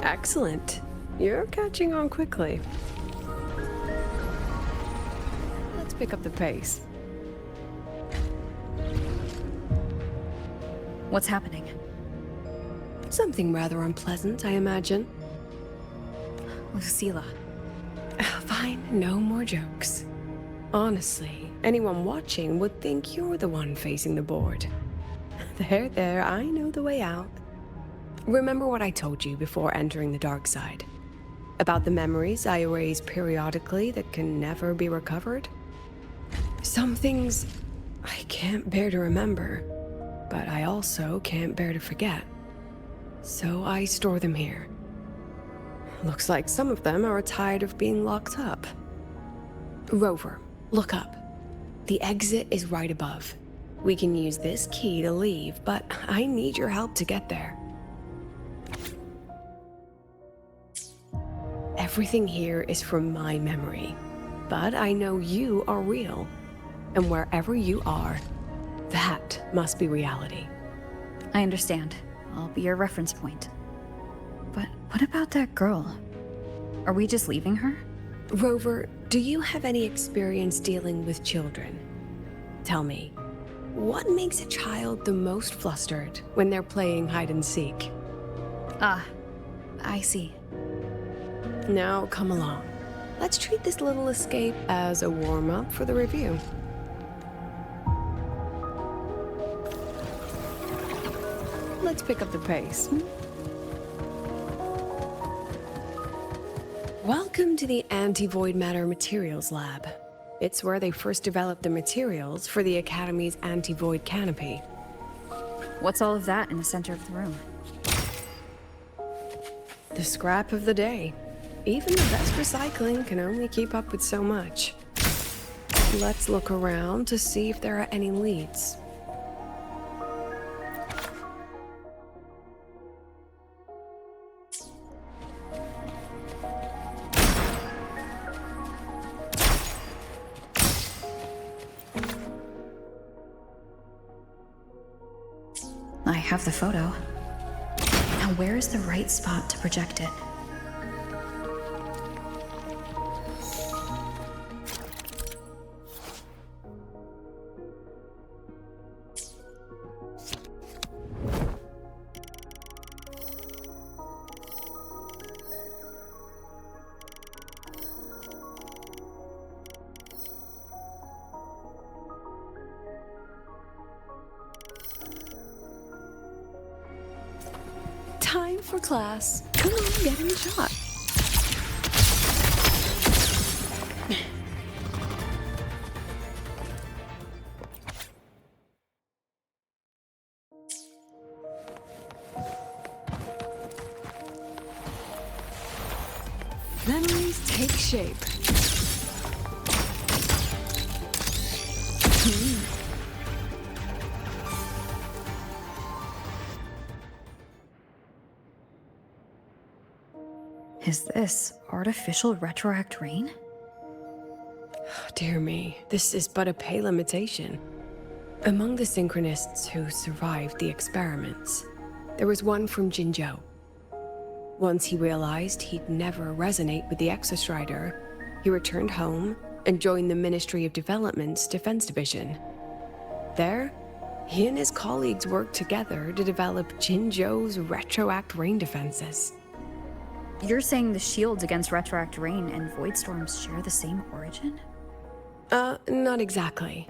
Excellent. You're catching on quickly. Let's pick up the pace. What's happening? Something rather unpleasant, I imagine. Lucilla. Fine, no more jokes. Honestly, anyone watching would think you're the one facing the board. There, I know the way out. Remember what I told you before entering the dark side? About the memories I erase periodically that can never be recovered? Some things I can't bear to remember, but I also can't bear to forget. So I store them here. Looks like some of them are tired of being locked up. Rover, look up. The exit is right above. We can use this key to leave, but I need your help to get there. Everything here is from my memory, but I know you are real, and wherever you are, that must be reality. I understand. I'll be your reference point. But what about that girl? Are we just leaving her? Rover, do you have any experience dealing with children? Tell me, what makes a child the most flustered when they're playing hide and seek? Ah, I see. Now, come along. Let's treat this little escape as a warm-up for the review. Let's pick up the pace. Welcome to the Anti-Void Matter Materials Lab. It's where they first developed the materials for the Academy's anti-void canopy. What's all of that in the center of the room? The scrap of the day. Even the best recycling can only keep up with so much. Let's look around to see if there are any leads. I have the photo. Now where is the right spot to project it? Time for class. Come on, get in the shot. Memories take shape. Is this artificial retroact rain? Dear me, this is but a pale imitation. Among the synchronists who survived the experiments, there was one from Jinzhou. Once he realized he'd never resonate with the Exostrider, he returned home and joined the Ministry of Development's Defense Division. There, he and his colleagues worked together to develop Jinzhou's retroact rain defenses. You're saying the shields against retroact rain and void storms share the same origin? Not exactly.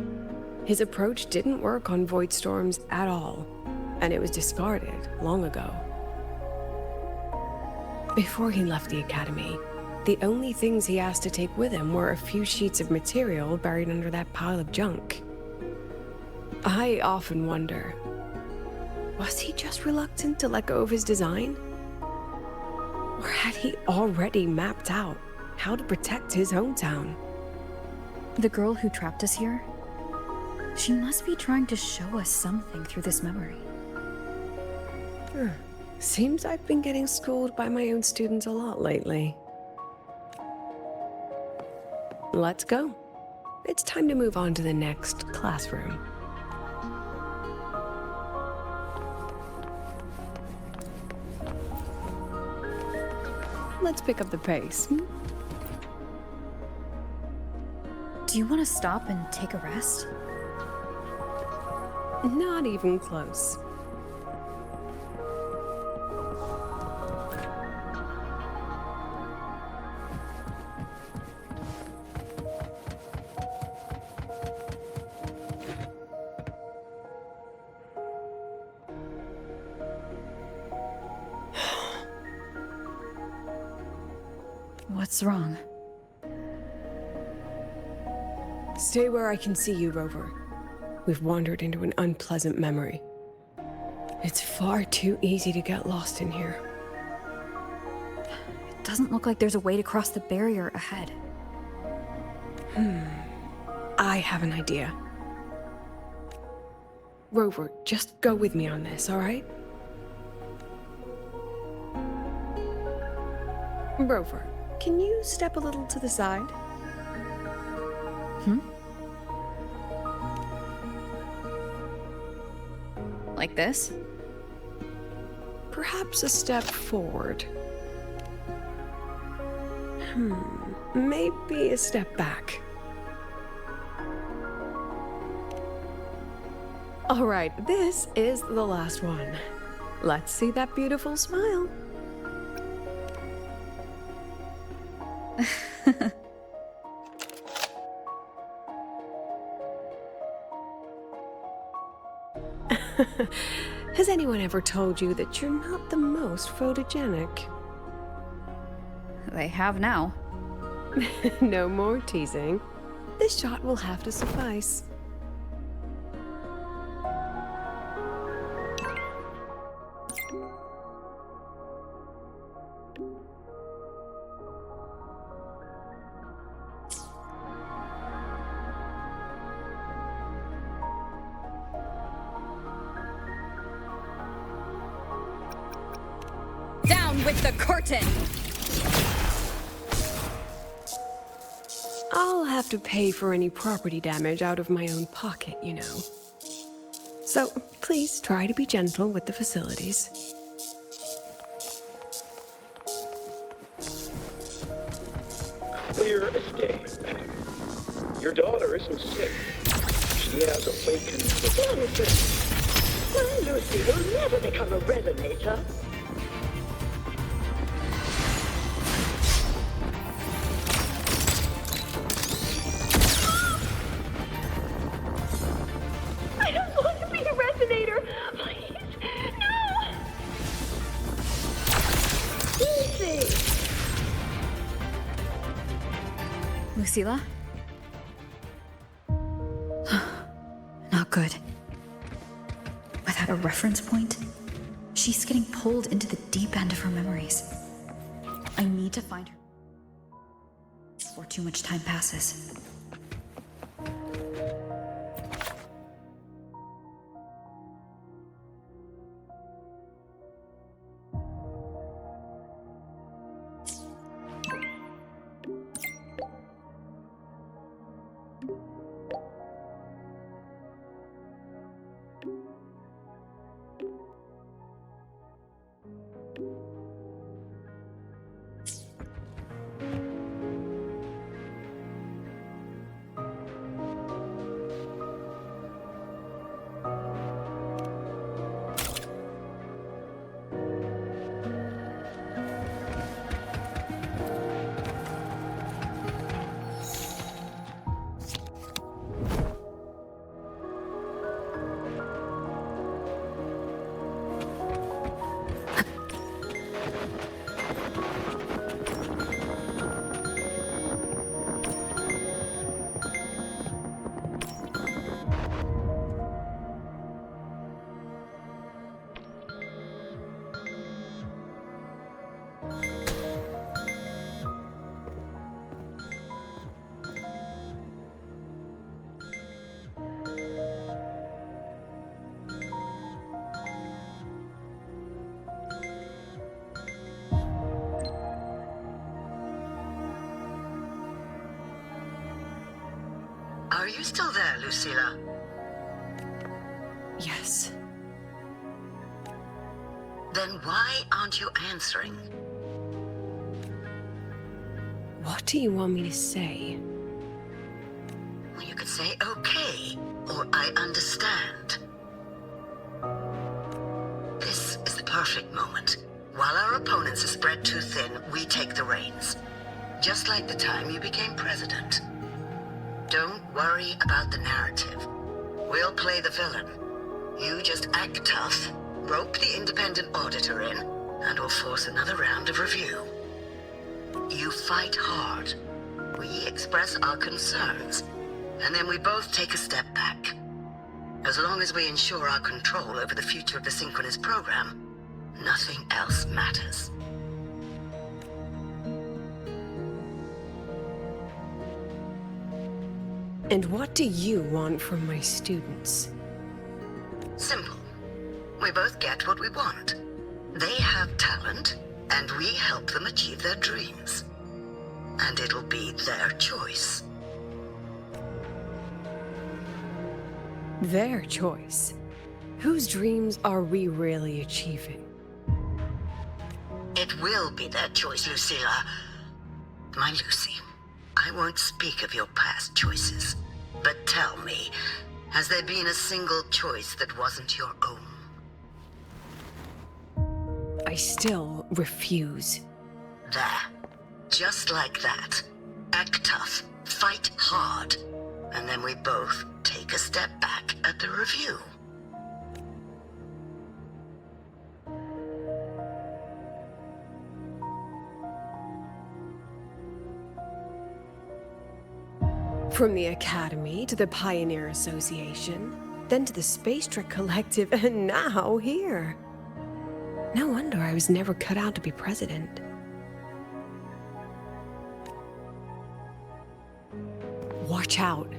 His approach didn't work on void storms at all, and it was discarded long ago. Before he left the Academy, the only things he asked to take with him were a few sheets of material buried under that pile of junk. I often wonder, was he just reluctant to let go of his design? Or had he already mapped out how to protect his hometown? The girl who trapped us here? She must be trying to show us something through this memory. Seems I've been getting schooled by my own students a lot lately. Let's go. It's time to move on to the next classroom. Let's pick up the pace. Do you want to stop and take a rest? Not even close. What's wrong? Stay where I can see you, Rover. We've wandered into an unpleasant memory. It's far too easy to get lost in here. It doesn't look like there's a way to cross the barrier ahead. I have an idea. Rover, just go with me on this, all right? Rover, can you step a little to the side? Like this? Perhaps a step forward. Maybe a step back. All right, this is the last one. Let's see that beautiful smile. Has anyone ever told you that you're not the most photogenic? They have now. No more teasing. This shot will have to suffice. Down with the curtain! I'll have to pay for any property damage out of my own pocket, you know. So please try to be gentle with the facilities. Clear as day. Your daughter isn't sick. She has awakened the benefit. My Lucy will never become a resonator. I don't want to be a resonator! Please! No! Lucy! Lucilla? Not good. Without a reference point, she's getting pulled into the deep end of her memories. I need to find her before too much time passes. Are you still there, Lucilla? Yes. Then why aren't you answering? What do you want me to say? Well, you could say okay, or I understand. This is the perfect moment. While our opponents are spread too thin, we take the reins. Just like the time you became president. Don't worry about the narrative. We'll play the villain. You just act tough, rope the independent auditor in, and we'll force another round of review. You fight hard. We express our concerns, and then we both take a step back. As long as we ensure our control over the future of the synchronous program, nothing else matters. And what do you want from my students? Simple. We both get what we want. They have talent, and we help them achieve their dreams. and it'll be their choice. Their choice? Whose dreams are we really achieving? It will be their choice, Lucilla. My Lucy, I won't speak of your past choices, but tell me, has there been a single choice that wasn't your own? I still refuse. There. Just like that. Act tough, fight hard, and then we both take a step back at the review. From the Academy to the Pioneer Association, then to the Space Trek Collective, and now here. No wonder I was never cut out to be president. Watch out.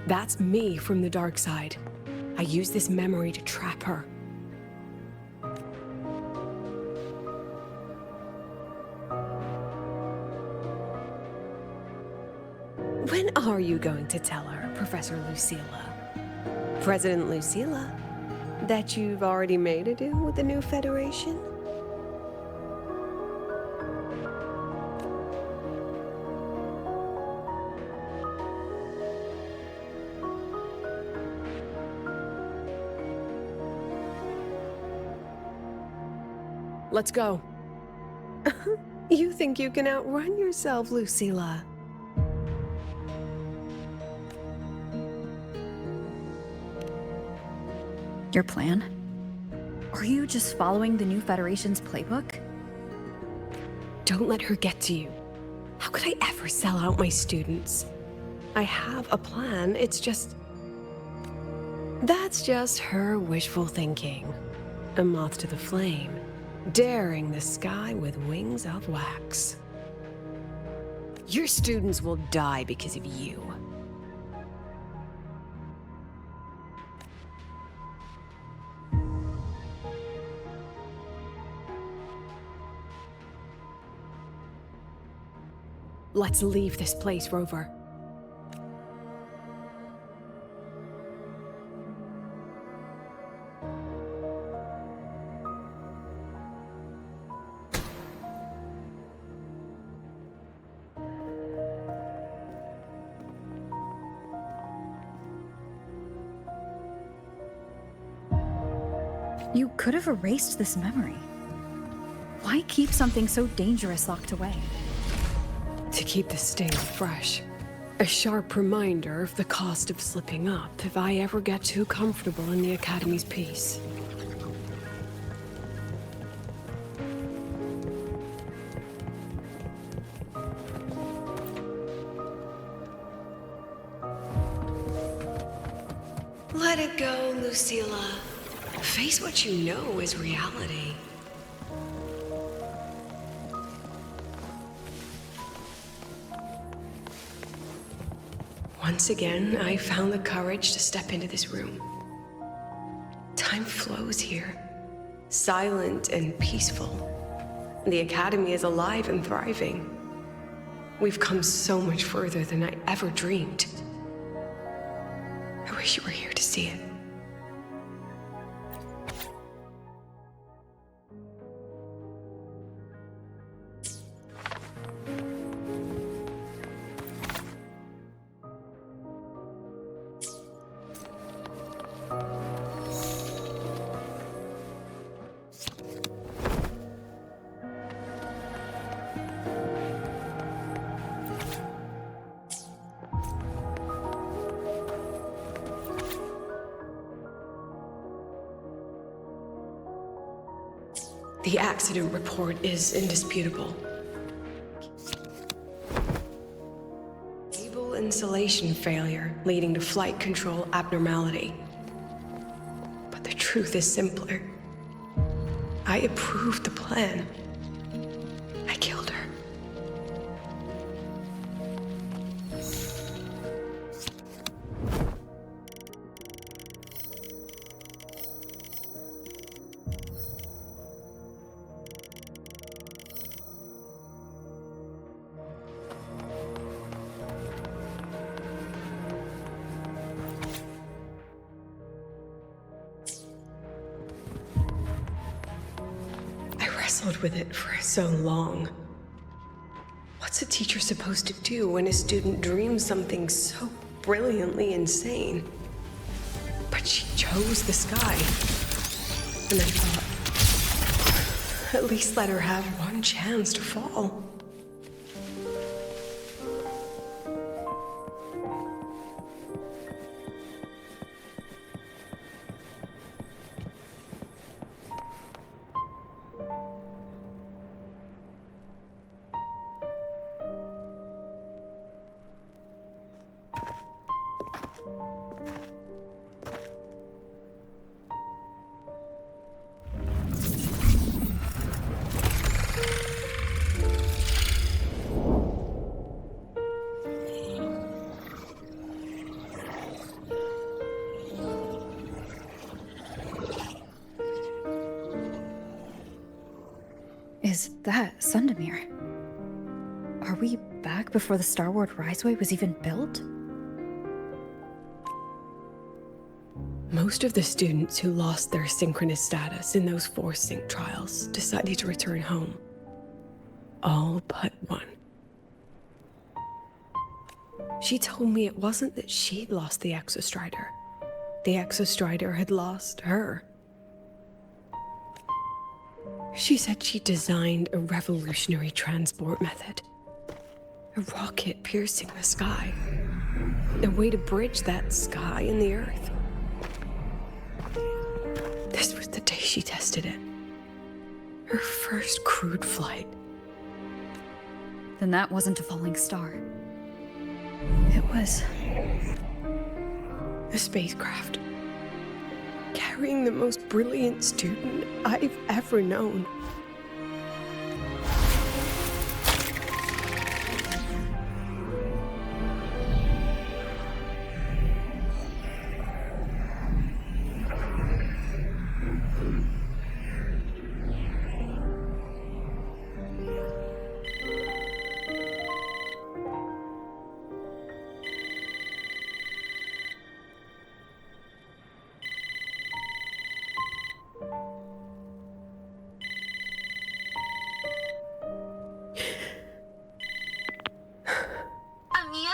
That's me from the dark side. I use this memory to trap her. When are you going to tell her, Professor Lucilla? President Lucilla? That you've already made a deal with the new Federation? Let's go. You think you can outrun yourself, Lucilla? Your plan? Are you just following the new Federation's playbook? Don't let her get to you. How could I ever sell out my students? I have a plan, it's just... That's just her wishful thinking. A moth to the flame, daring the sky with wings of wax. Your students will die because of you. Let's leave this place, Rover. You could have erased this memory. Why keep something so dangerous locked away? To keep the sting fresh. A sharp reminder of the cost of slipping up if I ever get too comfortable in the Academy's peace. Let it go, Lucilla. Face what you know is reality. Once again, I found the courage to step into this room. Time flows here, silent and peaceful. The Academy is alive and thriving. We've come so much further than I ever dreamed. I wish you were here to see it. The accident report is indisputable. Cable insulation failure leading to flight control abnormality. But the truth is simpler. I approved the plan. I killed her. wrestled with it for so long. What's a teacher supposed to do when a student dreams something so brilliantly insane? But she chose the sky. And I thought, at least let her have one chance to fall. Is that Sundamir? Are we back before the Star Wars Riseway was even built? Most of the students who lost their synchronous status in those Force Sync trials decided to return home. All but one. She told me it wasn't that she'd lost the Exostrider. The Exostrider had lost her. She said she designed a revolutionary transport method. A rocket piercing the sky. A way to bridge that sky and the Earth. This was the day she tested it. Her first crewed flight. Then that wasn't a falling star. It was... a spacecraft. Carrying the most brilliant student I've ever known.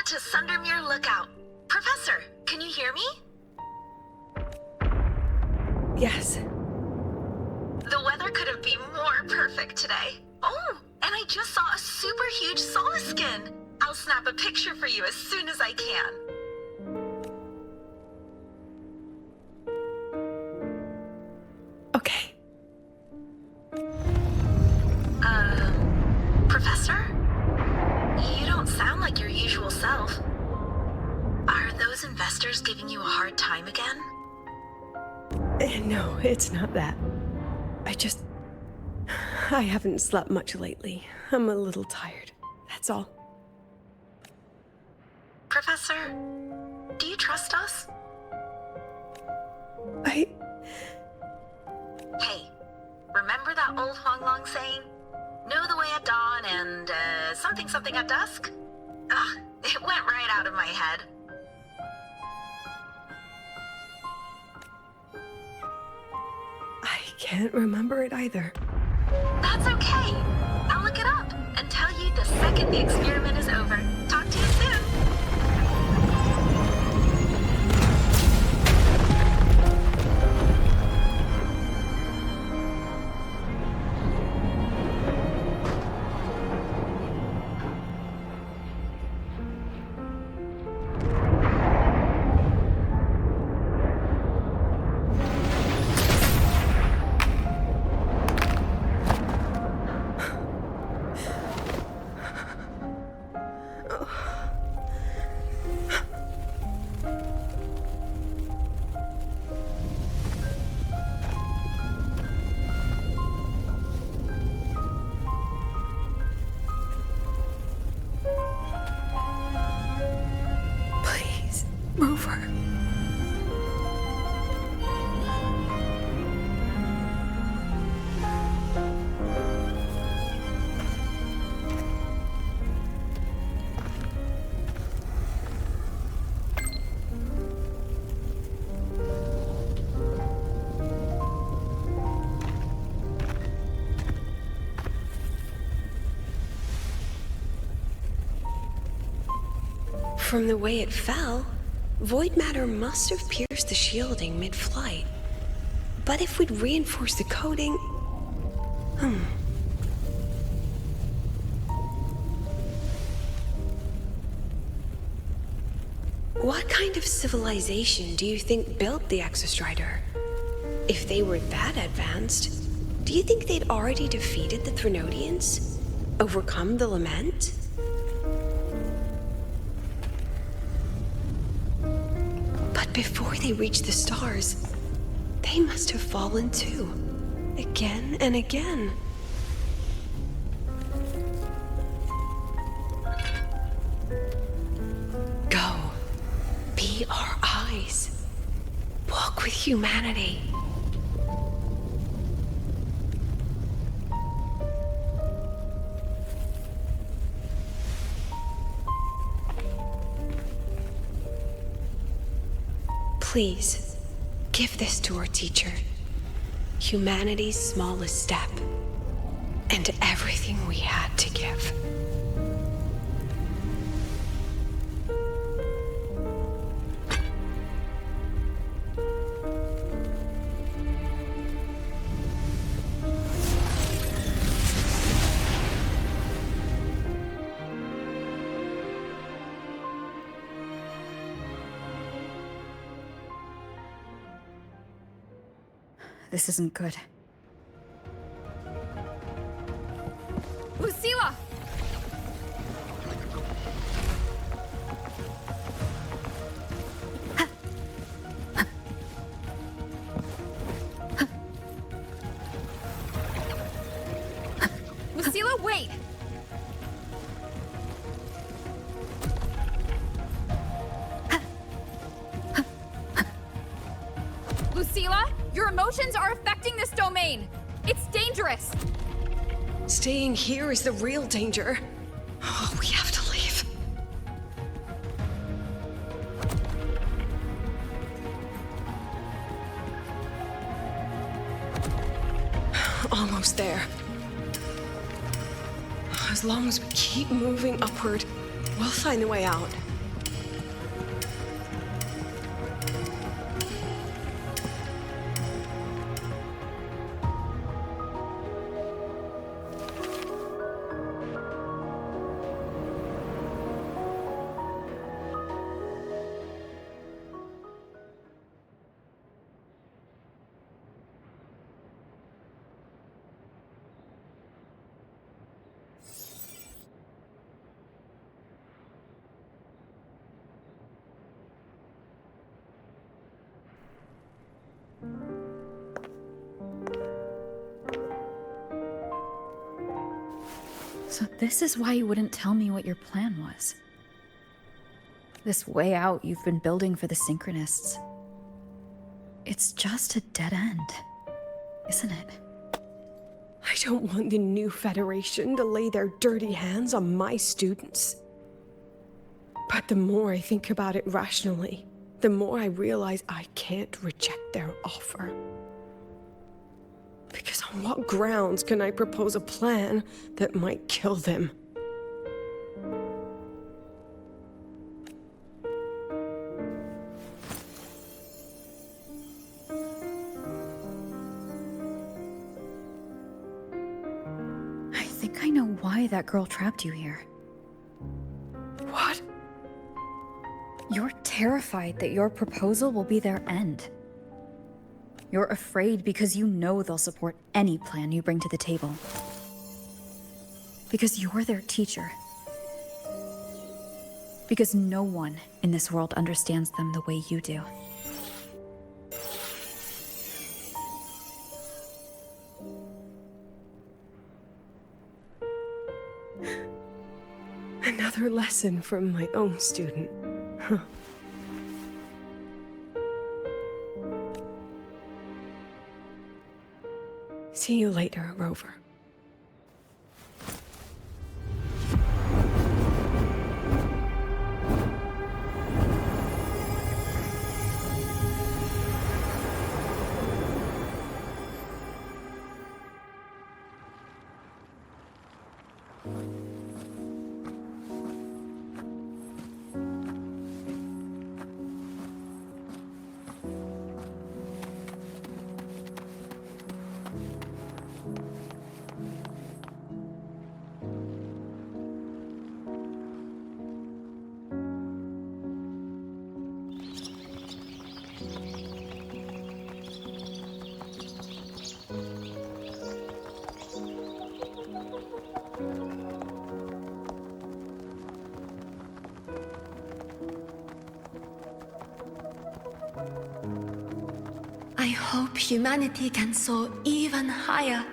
To Sundermere Lookout. Professor, can you hear me? Yes. The weather couldn't be more perfect today. Oh, and I just saw a super huge solaskin. I'll snap a picture for you as soon as I can. Okay. Professor? You don't sound like your usual self. Are those investors giving you a hard time again? No, it's not that. I haven't slept much lately. I'm a little tired. That's all. Professor, do you trust us? Hey, remember that old Huanglong saying? Know the way at dawn and, something at dusk? Ugh, it went right out of my head. I can't remember it either. That's okay. I'll look it up and tell you the second the experiment is over. Talk to you soon. From the way it fell, void matter must have pierced the shielding mid-flight. But if we'd reinforced the coating... What kind of civilization do you think built the Exostrider? If they were that advanced, do you think they'd already defeated the Threnodians? Overcome the Lament? But before they reached the stars, they must have fallen too. Again and again. Go. Be our eyes. Walk with humanity. Please, give this to our teacher. Humanity's smallest step, and everything we had to give. This isn't good. Lucilla! Lucilla, wait! Lucilla, your emotions are affecting this domain. It's dangerous. Staying here is the real danger. Oh, we have to leave. Almost there. As long as we keep moving upward, we'll find the way out. So this is why you wouldn't tell me what your plan was. This way out you've been building for the Synchronists. It's just a dead end, isn't it? I don't want the new Federation to lay their dirty hands on my students. But the more I think about it rationally, the more I realize I can't reject their offer. Because on what grounds can I propose a plan that might kill them? I think I know why that girl trapped you here. What? You're terrified that your proposal will be their end. You're afraid because you know they'll support any plan you bring to the table. Because you're their teacher. Because no one in this world understands them the way you do. Another lesson from my own student. Huh. See you later, Rover. I hope humanity can soar even higher.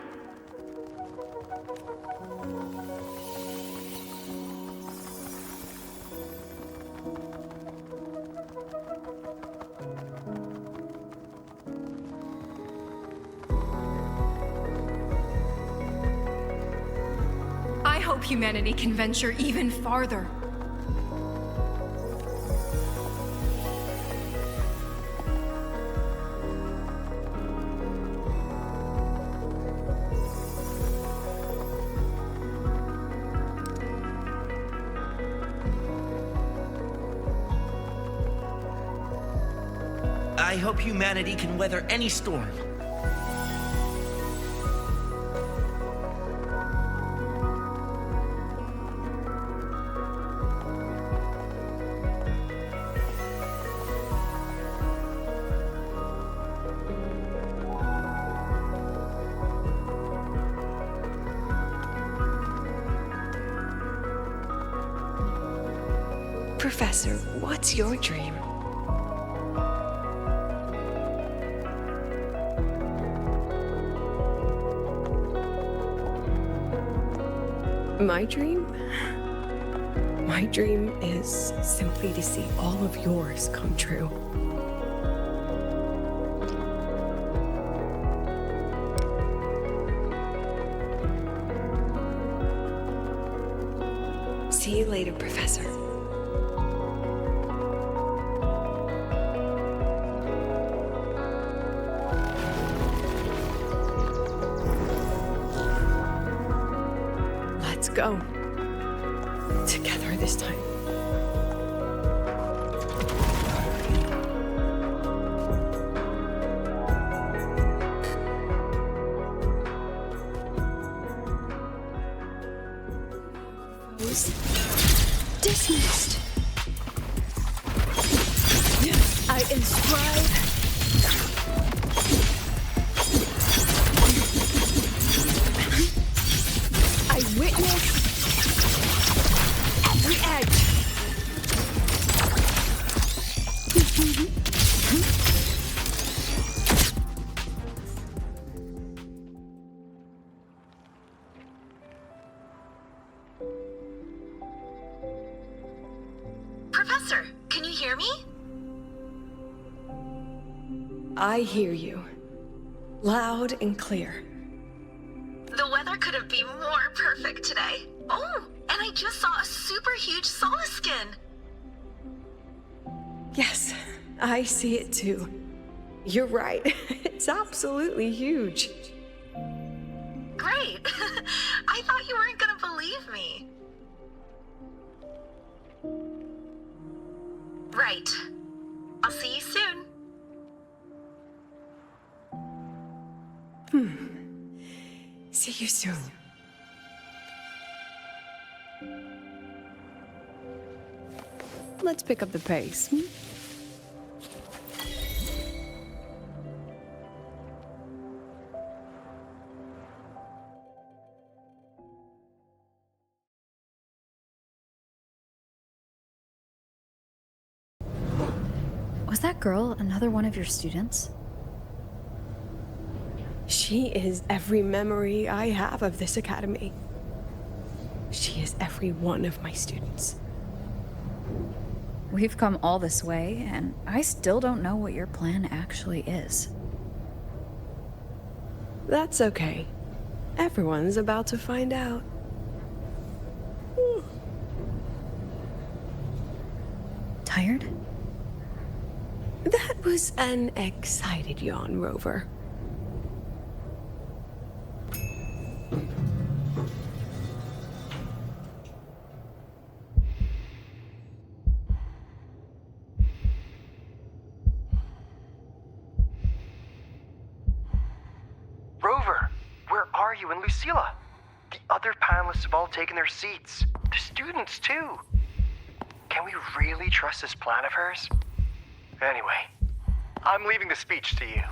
I hope humanity can venture even farther. I hope humanity can weather any storm. Professor, what's your dream? My dream? My dream is simply to see all of yours come true. See you later, Professor. Let's go. Together this time. Dismissed. I inscribe. I witness every act. Professor, can you hear me? I hear you. Loud and clear. The weather couldn't be more perfect today. Oh, and I just saw a super huge solar skin. Yes, I see it too. You're right. It's absolutely huge. Great. I thought you weren't gonna believe me. Right. I'll see you soon. See you soon. Let's pick up the pace. Was that girl another one of your students? She is every memory I have of this academy. She is every one of my students. We've come all this way, and I still don't know what your plan actually is. That's okay. Everyone's about to find out. Tired? That was an excited yawn, Rover. Rover, where are you and Lucilla? The other panelists have all taken their seats. The students, too. Can we really trust this plan of hers? Anyway, I'm leaving the speech to you.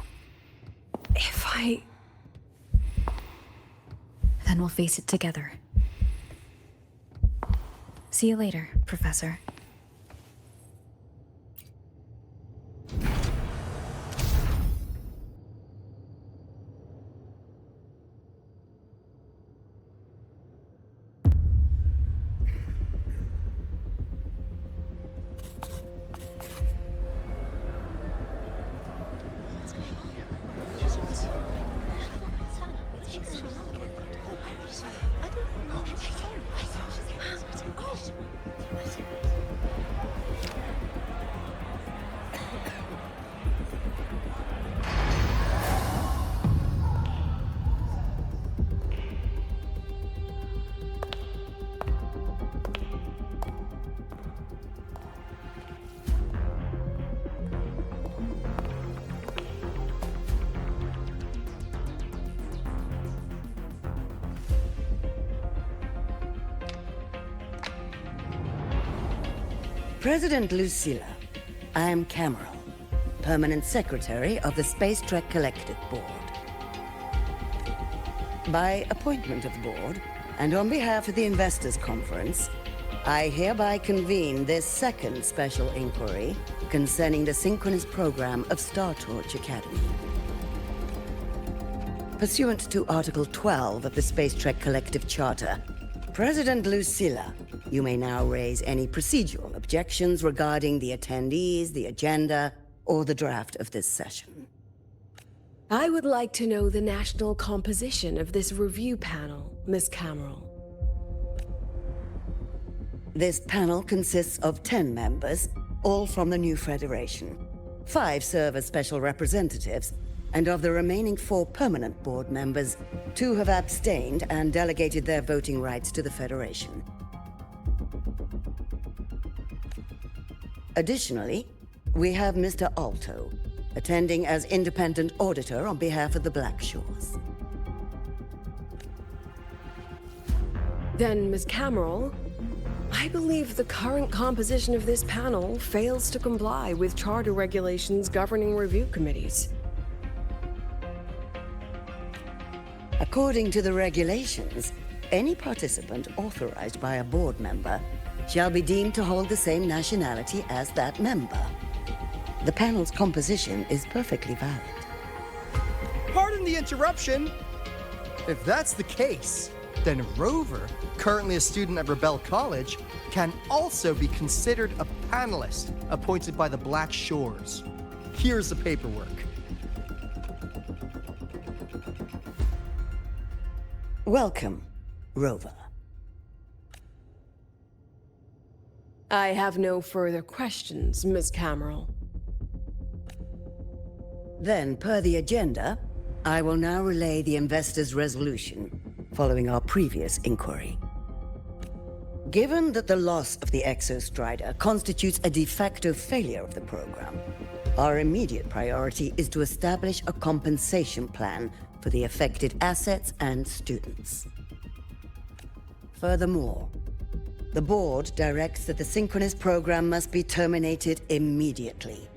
If I... Then we'll face it together. See you later, Professor. President Lucilla, I am Cameron, Permanent Secretary of the Space Trek Collective Board. By appointment of the board, and on behalf of the Investors Conference, I hereby convene this second special inquiry concerning the synchronous program of Star Torch Academy. Pursuant to Article 12 of the Space Trek Collective Charter, President Lucilla, you may now raise any procedural objections regarding the attendees, the agenda, or the draft of this session. I would like to know the national composition of this review panel, Miss Cameron. This panel consists of 10 members, all from the new Federation. 5 serve as special representatives, and of the remaining 4 permanent board members, 2 have abstained and delegated their voting rights to the Federation. Additionally, we have Mr. Alto, attending as independent auditor on behalf of the Black Shores. Then, Ms. Cameron, I believe the current composition of this panel fails to comply with charter regulations governing review committees. According to the regulations, any participant authorized by a board member shall be deemed to hold the same nationality as that member. The panel's composition is perfectly valid. Pardon the interruption. If that's the case, then Rover, currently a student at Rebel College, can also be considered a panelist appointed by the Black Shores. Here's the paperwork. Welcome, Rover. I have no further questions, Ms. Cameron. Then, per the agenda, I will now relay the investors' resolution, following our previous inquiry. Given that the loss of the Exostrider constitutes a de facto failure of the program, our immediate priority is to establish a compensation plan for the affected assets and students. Furthermore, the board directs that the synchronous program must be terminated immediately,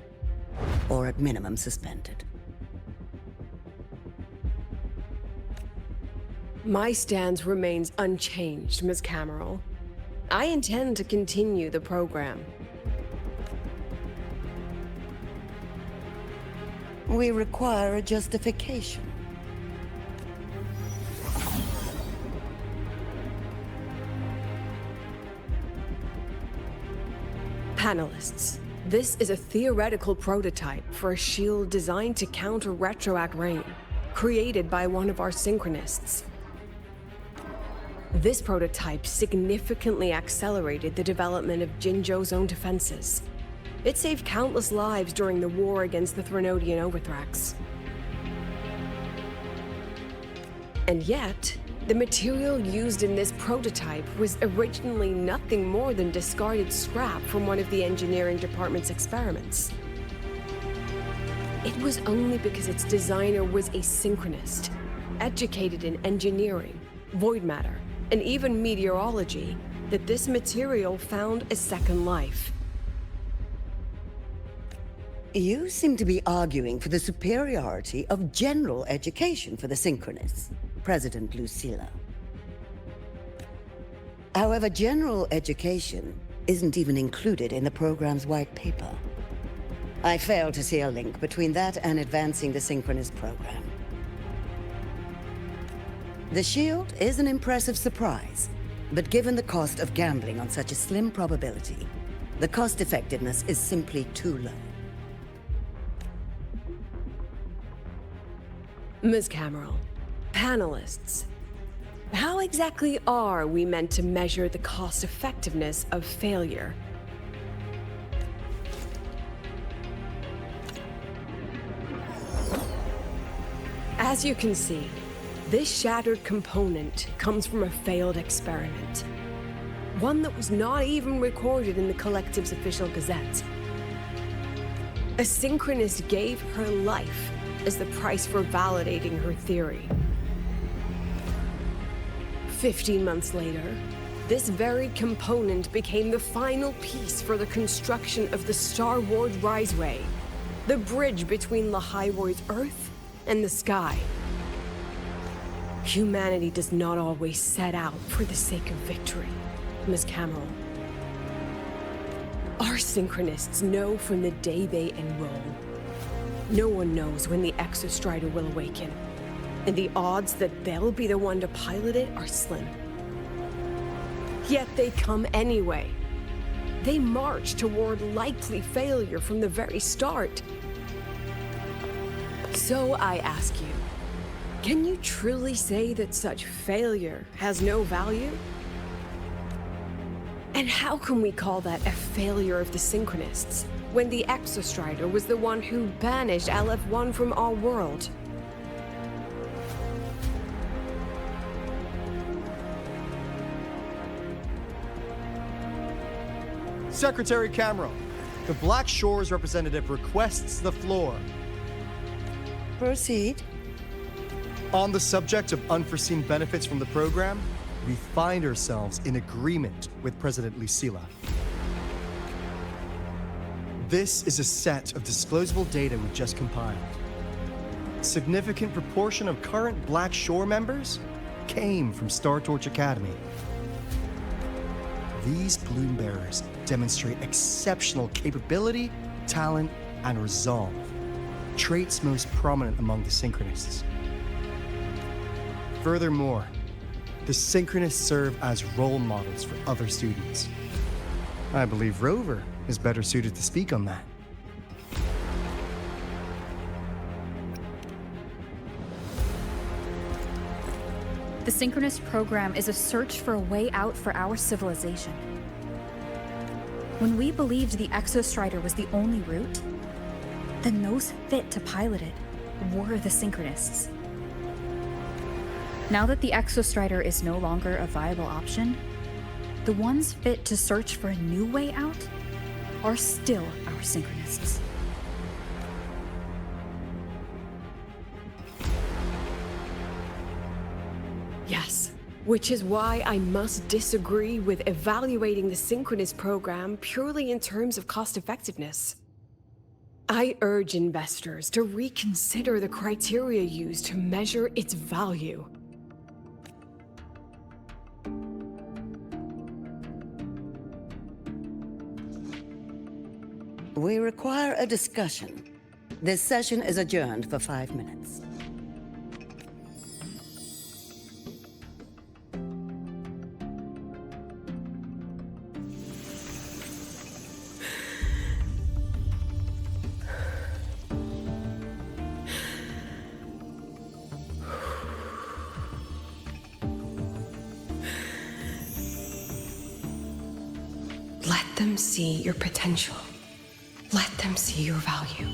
or at minimum suspended. My stance remains unchanged, Ms. Cameron. I intend to continue the program. We require a justification. Panelists, this is a theoretical prototype for a shield designed to counter retroact rain, created by one of our synchronists. This prototype significantly accelerated the development of Jinzhou's own defenses. It saved countless lives during the war against the Threnodian Overthrax. And yet, the material used in this prototype was originally nothing more than discarded scrap from one of the engineering department's experiments. It was only because its designer was a synchronist, educated in engineering, void matter, and even meteorology, that this material found a second life. You seem to be arguing for the superiority of general education for the synchronists, President Lucilla. However, general education isn't even included in the program's white paper. I fail to see a link between that and advancing the synchronous program. The shield is an impressive surprise, but given the cost of gambling on such a slim probability, the cost-effectiveness is simply too low. Ms. Cameron, panelists, how exactly are we meant to measure the cost-effectiveness of failure? As you can see, this shattered component comes from a failed experiment. One that was not even recorded in the Collective's official gazette. A synchronist gave her life as the price for validating her theory. 15 months later, This very component became the final piece for the construction of the Star Wars Riseway, the bridge between Lahaiwoi's Earth and the sky. Humanity does not always set out for the sake of victory, Miss Cameron. Our synchronists know from the day they enroll. No one knows when the Exostrider will awaken, and the odds that they'll be the one to pilot it are slim. Yet they come anyway. They march toward likely failure from the very start. So I ask you, can you truly say that such failure has no value? And how can we call that a failure of the Synchronists, when the Exostrider was the one who banished LF1 from our world? Secretary Camero, the Black Shores representative requests the floor. Proceed. On the subject of unforeseen benefits from the program, we find ourselves in agreement with President Lucilla. This is a set of disclosable data we just compiled. Significant proportion of current Black Shore members came from Star Torch Academy. These Bloom Bearers demonstrate exceptional capability, talent, and resolve, traits most prominent among the Synchronists. Furthermore, the Synchronists serve as role models for other students. I believe Rover is better suited to speak on that. The Synchronist program is a search for a way out for our civilization. When we believed the Exostrider was the only route, then those fit to pilot it were the Synchronists. Now that the Exostrider is no longer a viable option, the ones fit to search for a new way out are still our Synchronists. Yes, which is why I must disagree with evaluating the Synchronist program purely in terms of cost effectiveness. I urge investors to reconsider the criteria used to measure its value. We require a discussion. This session is adjourned for 5 minutes. Let them see your potential. Let them see your value.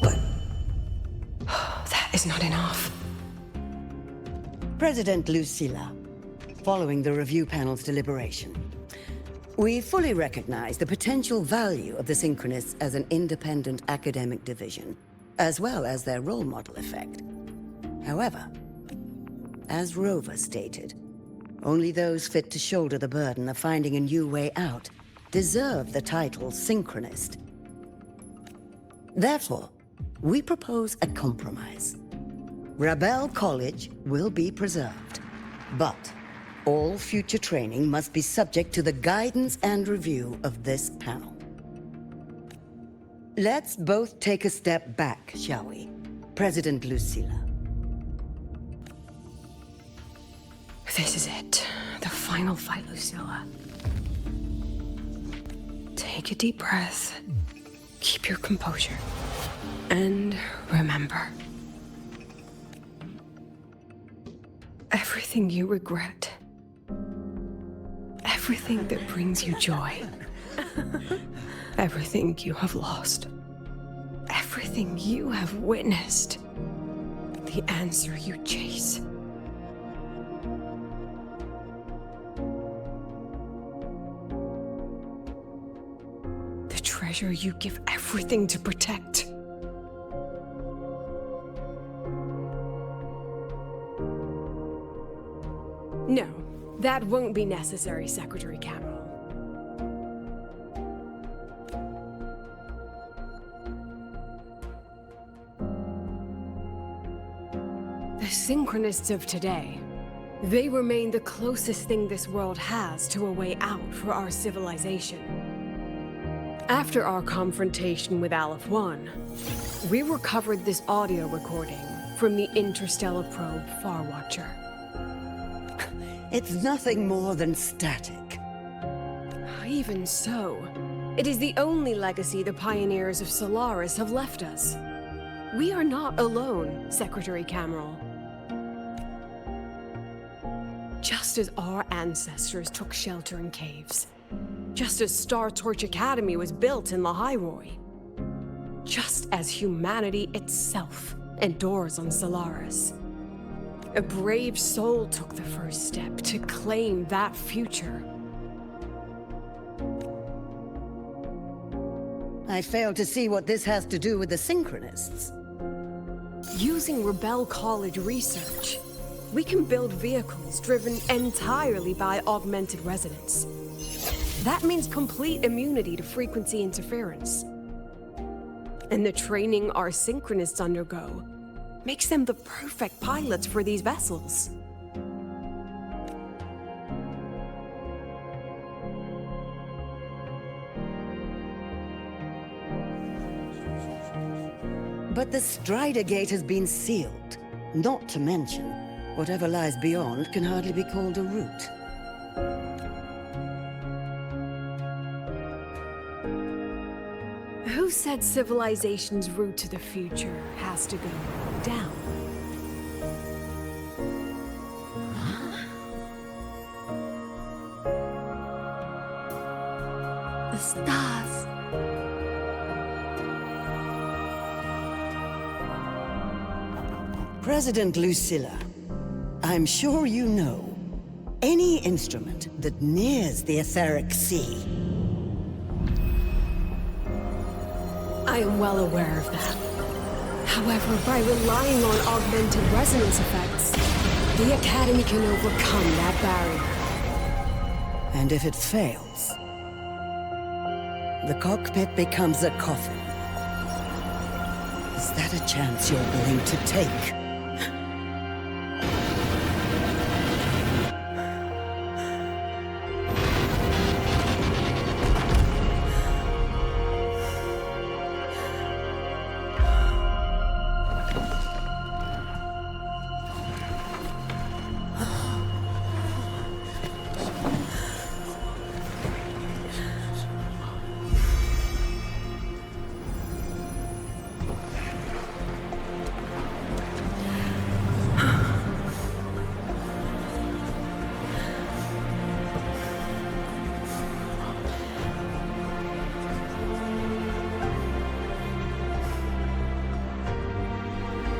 But that is not enough. President Lucilla, following the review panel's deliberation, we fully recognize the potential value of the Synchronists as an independent academic division, as well as their role model effect. However, as Rover stated, only those fit to shoulder the burden of finding a new way out deserve the title Synchronist. Therefore, we propose a compromise. Rebel College will be preserved, but all future training must be subject to the guidance and review of this panel. Let's both take a step back, shall we? President Lucilla. This is it. The final fight, Lucilla. Take a deep breath. Keep your composure. And remember, everything you regret, everything that brings you joy, everything you have lost, everything you have witnessed, the answer you chase. The treasure you give everything to protect. No, that won't be necessary, Secretary Cameron. The Synchronists of today, they remain the closest thing this world has to a way out for our civilization. After our confrontation with Aleph 1, we recovered this audio recording from the interstellar probe Farwatcher. It's nothing more than static. Even so, it is the only legacy the pioneers of Solaris have left us. We are not alone, Secretary Cameron. Just as our ancestors took shelter in caves, just as Star Torch Academy was built in Lahairoi, just as humanity itself endures on Solaris, a brave soul took the first step to claim that future. I fail to see what this has to do with the Synchronists. Using Rebel College research, we can build vehicles driven entirely by augmented resonance. That means complete immunity to frequency interference. And the training our Synchronists undergo makes them the perfect pilots for these vessels. But the Strider Gate has been sealed. Not to mention, whatever lies beyond can hardly be called a route. Who said civilization's route to the future has to go down? The stars. President Lucilla, I'm sure you know, any instrument that nears the etheric sea. I am well aware of that. However, by relying on augmented resonance effects, the Academy can overcome that barrier. And if it fails, the cockpit becomes a coffin. Is that a chance you're willing to take?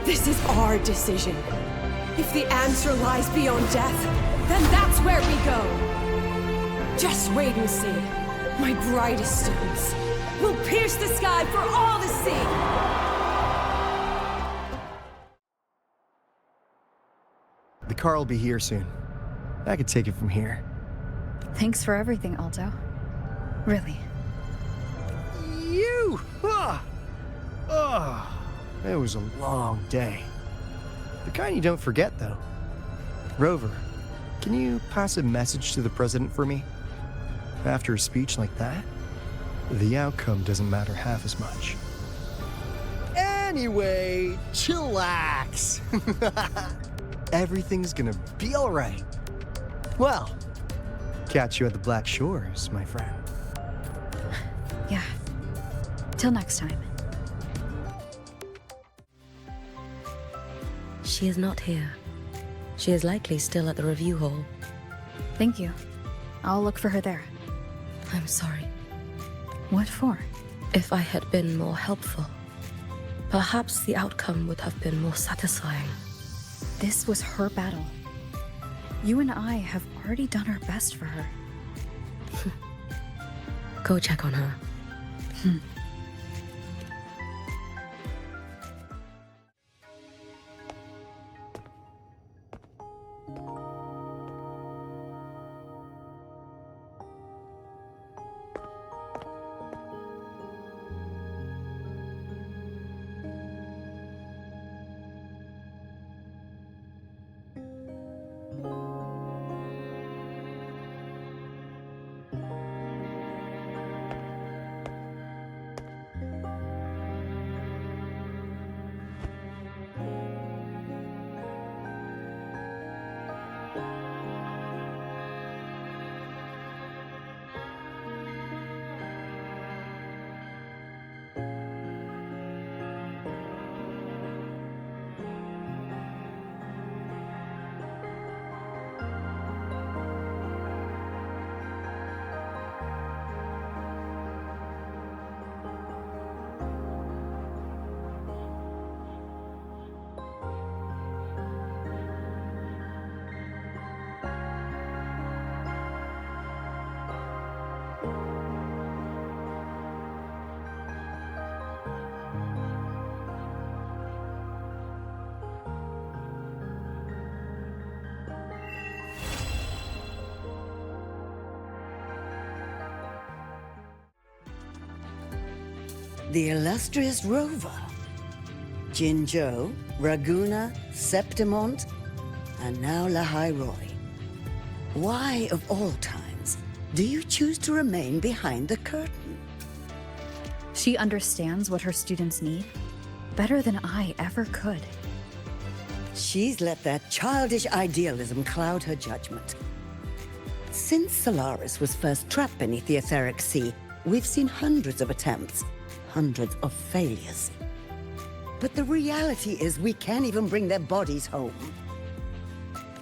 This is our decision. If the answer lies beyond death, then that's where we go. Just wait and see. My brightest students will pierce the sky for all to see. The car will be here soon. I could take it from here. Thanks for everything, Alto. Really. You! It was a long day. The kind you don't forget, though. Rover, can you pass a message to the president for me? After a speech like that, the outcome doesn't matter half as much. Anyway, chillax. Everything's gonna be all right. Well, catch you at the Black Shores, my friend. Yeah. Till next time. She is not here. She is likely still at the review hall. Thank you. I'll look for her there. I'm sorry. What for? If I had been more helpful, perhaps the outcome would have been more satisfying. This was her battle. You and I have already done our best for her. Go check on her. the illustrious Rover. Jinzhou, Raguna, Septimont, and now Lahai Roi. Why, of all times, do you choose to remain behind the curtain? She understands what her students need better than I ever could. She's let that childish idealism cloud her judgment. Since Solaris was first trapped beneath the etheric sea, we've seen hundreds of attempts, hundreds of failures. But the reality is we can't even bring their bodies home.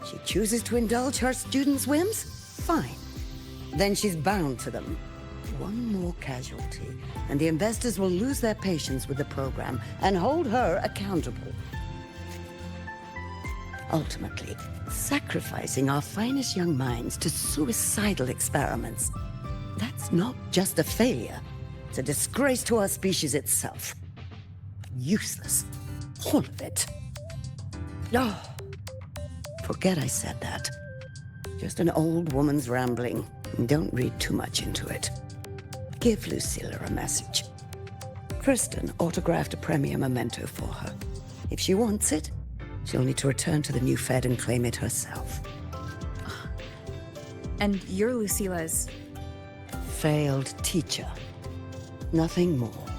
She chooses to indulge her students' whims? Fine. Then she's bound to them. One more casualty, and the investors will lose their patience with the program and hold her accountable. Ultimately, sacrificing our finest young minds to suicidal experiments. That's not just a failure. It's a disgrace to our species itself. Useless. All of it. Oh, forget I said that. Just an old woman's rambling. Don't read too much into it. Give Lucilla a message. Kristen autographed a premier memento for her. If she wants it, she'll need to return to the new Fed and claim it herself. And you're Lucilla's... failed teacher. Nothing more.